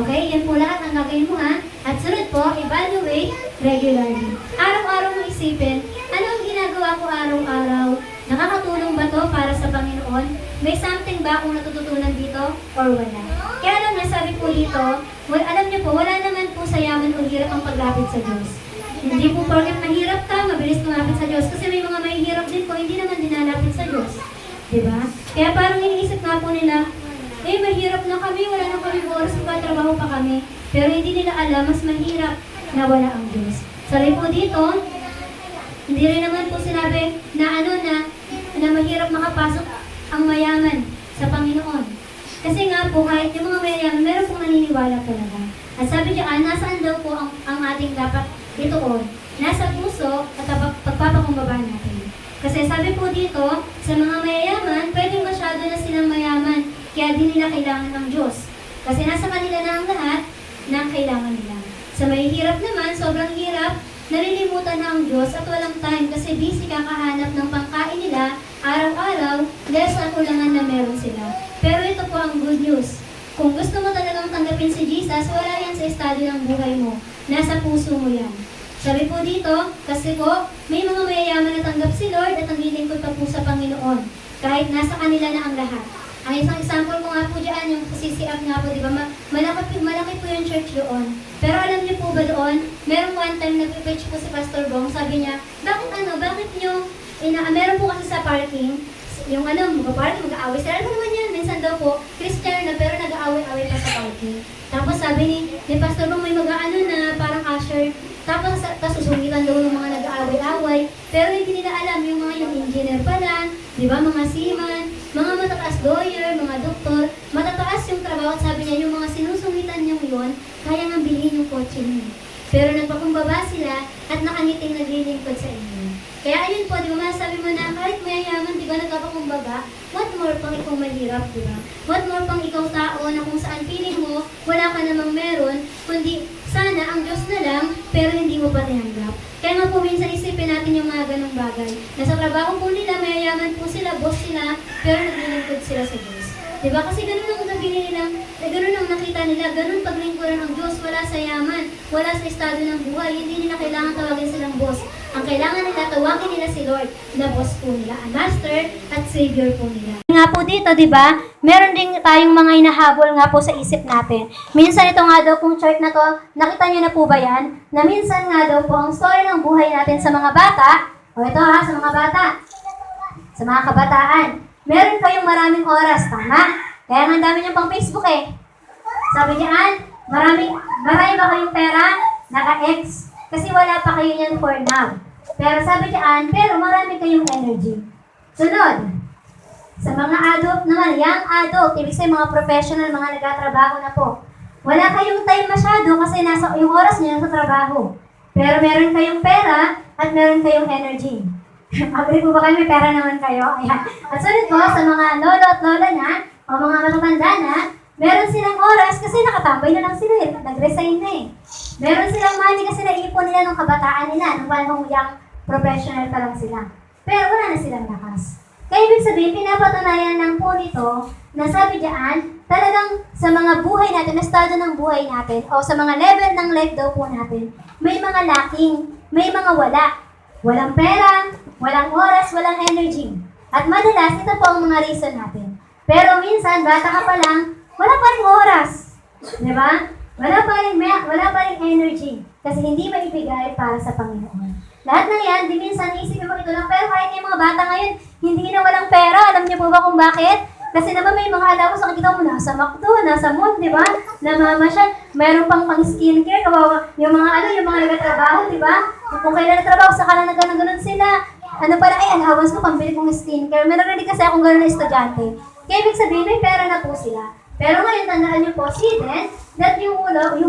[SPEAKER 1] Okay? Yan po lahat ang gagawin mo ha. At sunod po, evaluate regularly. Araw-araw mo isipin, ano ang ginagawa ko araw-araw? Nakakatulong ba to para sa Panginoon? May something ba akong natututunan dito or wala? Kaya alam niya, sabi po dito, alam niyo po, wala naman po sa yaman o hirap ang paglapit sa Diyos. Hindi po porket mahirap ka, mabilis lumapit sa Diyos. Kasi may mga mahihirap din po, hindi naman dinalapit sa Diyos. Diba? Kaya parang iniisip nga po nila, mahirap na kami, wala na kami oras, magkatrabaho pa kami. Pero hindi nila alam, mas mahirap na wala ang Diyos. Sabi po dito, hindi rin naman po sinabi na mahirap makapasok ang mayaman sa Panginoon. Kasi nga po, kahit yung mga mayayaman, meron pong naniniwala talaga. At sabi diyan, nasaan daw po ang ating dapat ituon? Nasa puso at pagpapakumbaba natin. Kasi sabi po dito, sa mga mayayaman, pwedeng masyado na silang mayaman, kaya di nila kailangan ng Diyos. Kasi nasa kanila na ang lahat na kailangan nila. Sa mahihirap naman, sobrang hirap, nalilimutan na ang Diyos at walang time kasi busy kakahanap ng pangkain nila araw-araw dahil sa kulangan na meron sila. Pero ito po ang good news. Kung gusto mo talagang tanggapin si Jesus, wala yan sa estado ng buhay mo. Nasa puso mo yan. Sabi po dito, kasi po, may mga mayayaman na tanggap si Lord at ang lilingkod pa po sa Panginoon. Kahit nasa kanila na ang lahat. Ang isang example ko nga po dyan, yung CCF nga po, di ba? Malaki po yung church doon. Pero alam niyo po ba doon, merong one time nag-preach po si Pastor Bong, sabi niya, bakit nyo, meron po kasi sa parking, yung mag-parking, mag-aaway sila. Ano naman yan? Minsan daw po, Christian na pero nag-aaway-aaway pa sa parking. Tapos sabi ni Pastor Bong, may mag-aano na parang usher, tapos susungitan daw ng mga nag-aaway-aaway, pero hindi nila alam yung mga yung engineer pala, di ba, mga seaman, mga matataas lawyer, mga doktor, matataas yung trabaho at sabi niya, yung mga sinusungitan niyong yun, kaya nga bilhin yung kotse niyo. Pero nagpakumbaba sila at nakangiting naglilingkod sa inyo. Kaya ayun po, di ba, masasabi mo na kahit mayayaman, di ba, nagpapakumbaba, what more pang ikaw mahirap, di ba? What more pang ikaw tao na kung saan piling mo, wala ka namang meron, kundi sana ang Diyos na lang, pero hindi mo pa tinanggap. Kaya nga po minsan isipin natin yung mga ganong bagay. Nasa trabaho po nila, mayayaman po sila, boss sila, pero naglilingkod sila sa Diyos. Diba? Kasi ganun ang nabili nila, ganun ang nakita nila, ganun paglingkuran ng Diyos, wala sa yaman, wala sa estado ng buhay, hindi nila kailangan tawagin silang boss. Ang kailangan nila, tawagin nila si Lord na boss po nila, ang Master at Savior po nila. Nga po dito, di ba? Meron din tayong mga inahabol nga po sa isip natin. Minsan ito nga daw pong chart na to, nakita niyo na po ba yan? Na minsan nga daw po ang story ng buhay natin sa mga bata, o ito ha, sa mga bata, sa mga kabataan, meron kayong maraming oras, tama? Kaya nga dami niyong pang Facebook eh. Sabi niyan, marami ba kayong pera? Naka-X? Kasi wala pa kayo niyan for now. Pero sabi niyan, pero marami kayong energy. Sunod, sa mga adult naman, young adult, ibig sabihin mga professional, mga nagtatrabaho na po. Wala kayong time masyado kasi nasa yung oras niyo sa trabaho. Pero meron kayong pera at meron kayong energy. Agree po ba kayo? May pera naman kayo? Ayan. At sunod po, sa mga lolo at lola na, o mga matatanda na, meron silang oras kasi nakatambay na lang sila eh. Nag-resign na eh. Meron silang money kasi naipon nila nung kabataan nila, nung panahong young professional pa lang sila. Pero wala na silang lakas. Kaya ibig sabihin, pinapatunayan lang po nito na sabi diyan, talagang sa mga buhay natin, estado ng buhay natin, o sa mga level ng life daw po natin, may mga lacking, may mga wala. Walang pera, walang oras, walang energy. At madalas, ito po ang mga reason natin. Pero minsan, bata ka pa lang, wala pa rin oras. Di ba? Wala pa rin energy. Kasi hindi maibigay para sa Panginoon. Lahat ng yan, di minsan isipin mo ito lang. Pero kahit yung mga bata ngayon, hindi na walang pera. Alam niyo po ba kung bakit? Kasi naman may mga alam ko sa kakita mo, nasa McDo, nasa mall, di ba? Namamasyal. Meron pang skincare, kawawa. Yung mga nagtatrabaho, di ba? Kung kailan nagtrabaho, saka na nagano'n sila. Ano pala, ay, allowance ko, pambili kong skincare. Meron rin kasi akong gano'n na estudyante. Kaya ibig sabihin, may pera na po sila. Pero ngayon, tandaan niyo po, see then, that you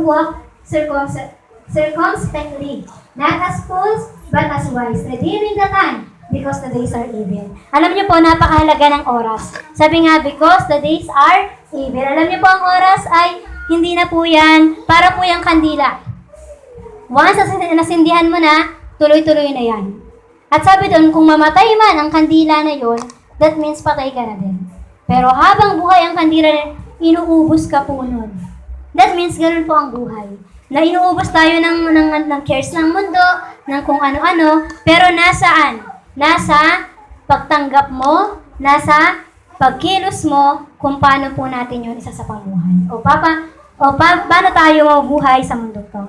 [SPEAKER 1] walk circumspectly, not as fools, but as wise, redeeming the time, because the days are evil. Alam niyo po, napakahalaga ng oras. Sabi nga, because the days are evil. Alam niyo po, ang oras ay hindi na po yan, para po yung kandila. Once nasindihan mo na, tuloy-tuloy na yan. At sabi doon, kung mamatay man ang kandila na yon, that means patay ka na din. Pero habang buhay ang kandila na, inuubos ka po nun. That means ganun po ang buhay. Na inuubos tayo ng cares ng mundo, ng kung ano-ano, pero nasaan? Nasa pagtanggap mo, nasa pagkilos mo, kung paano po natin yun isa sa pamuhay. Paano tayo mabuhay sa mundo to?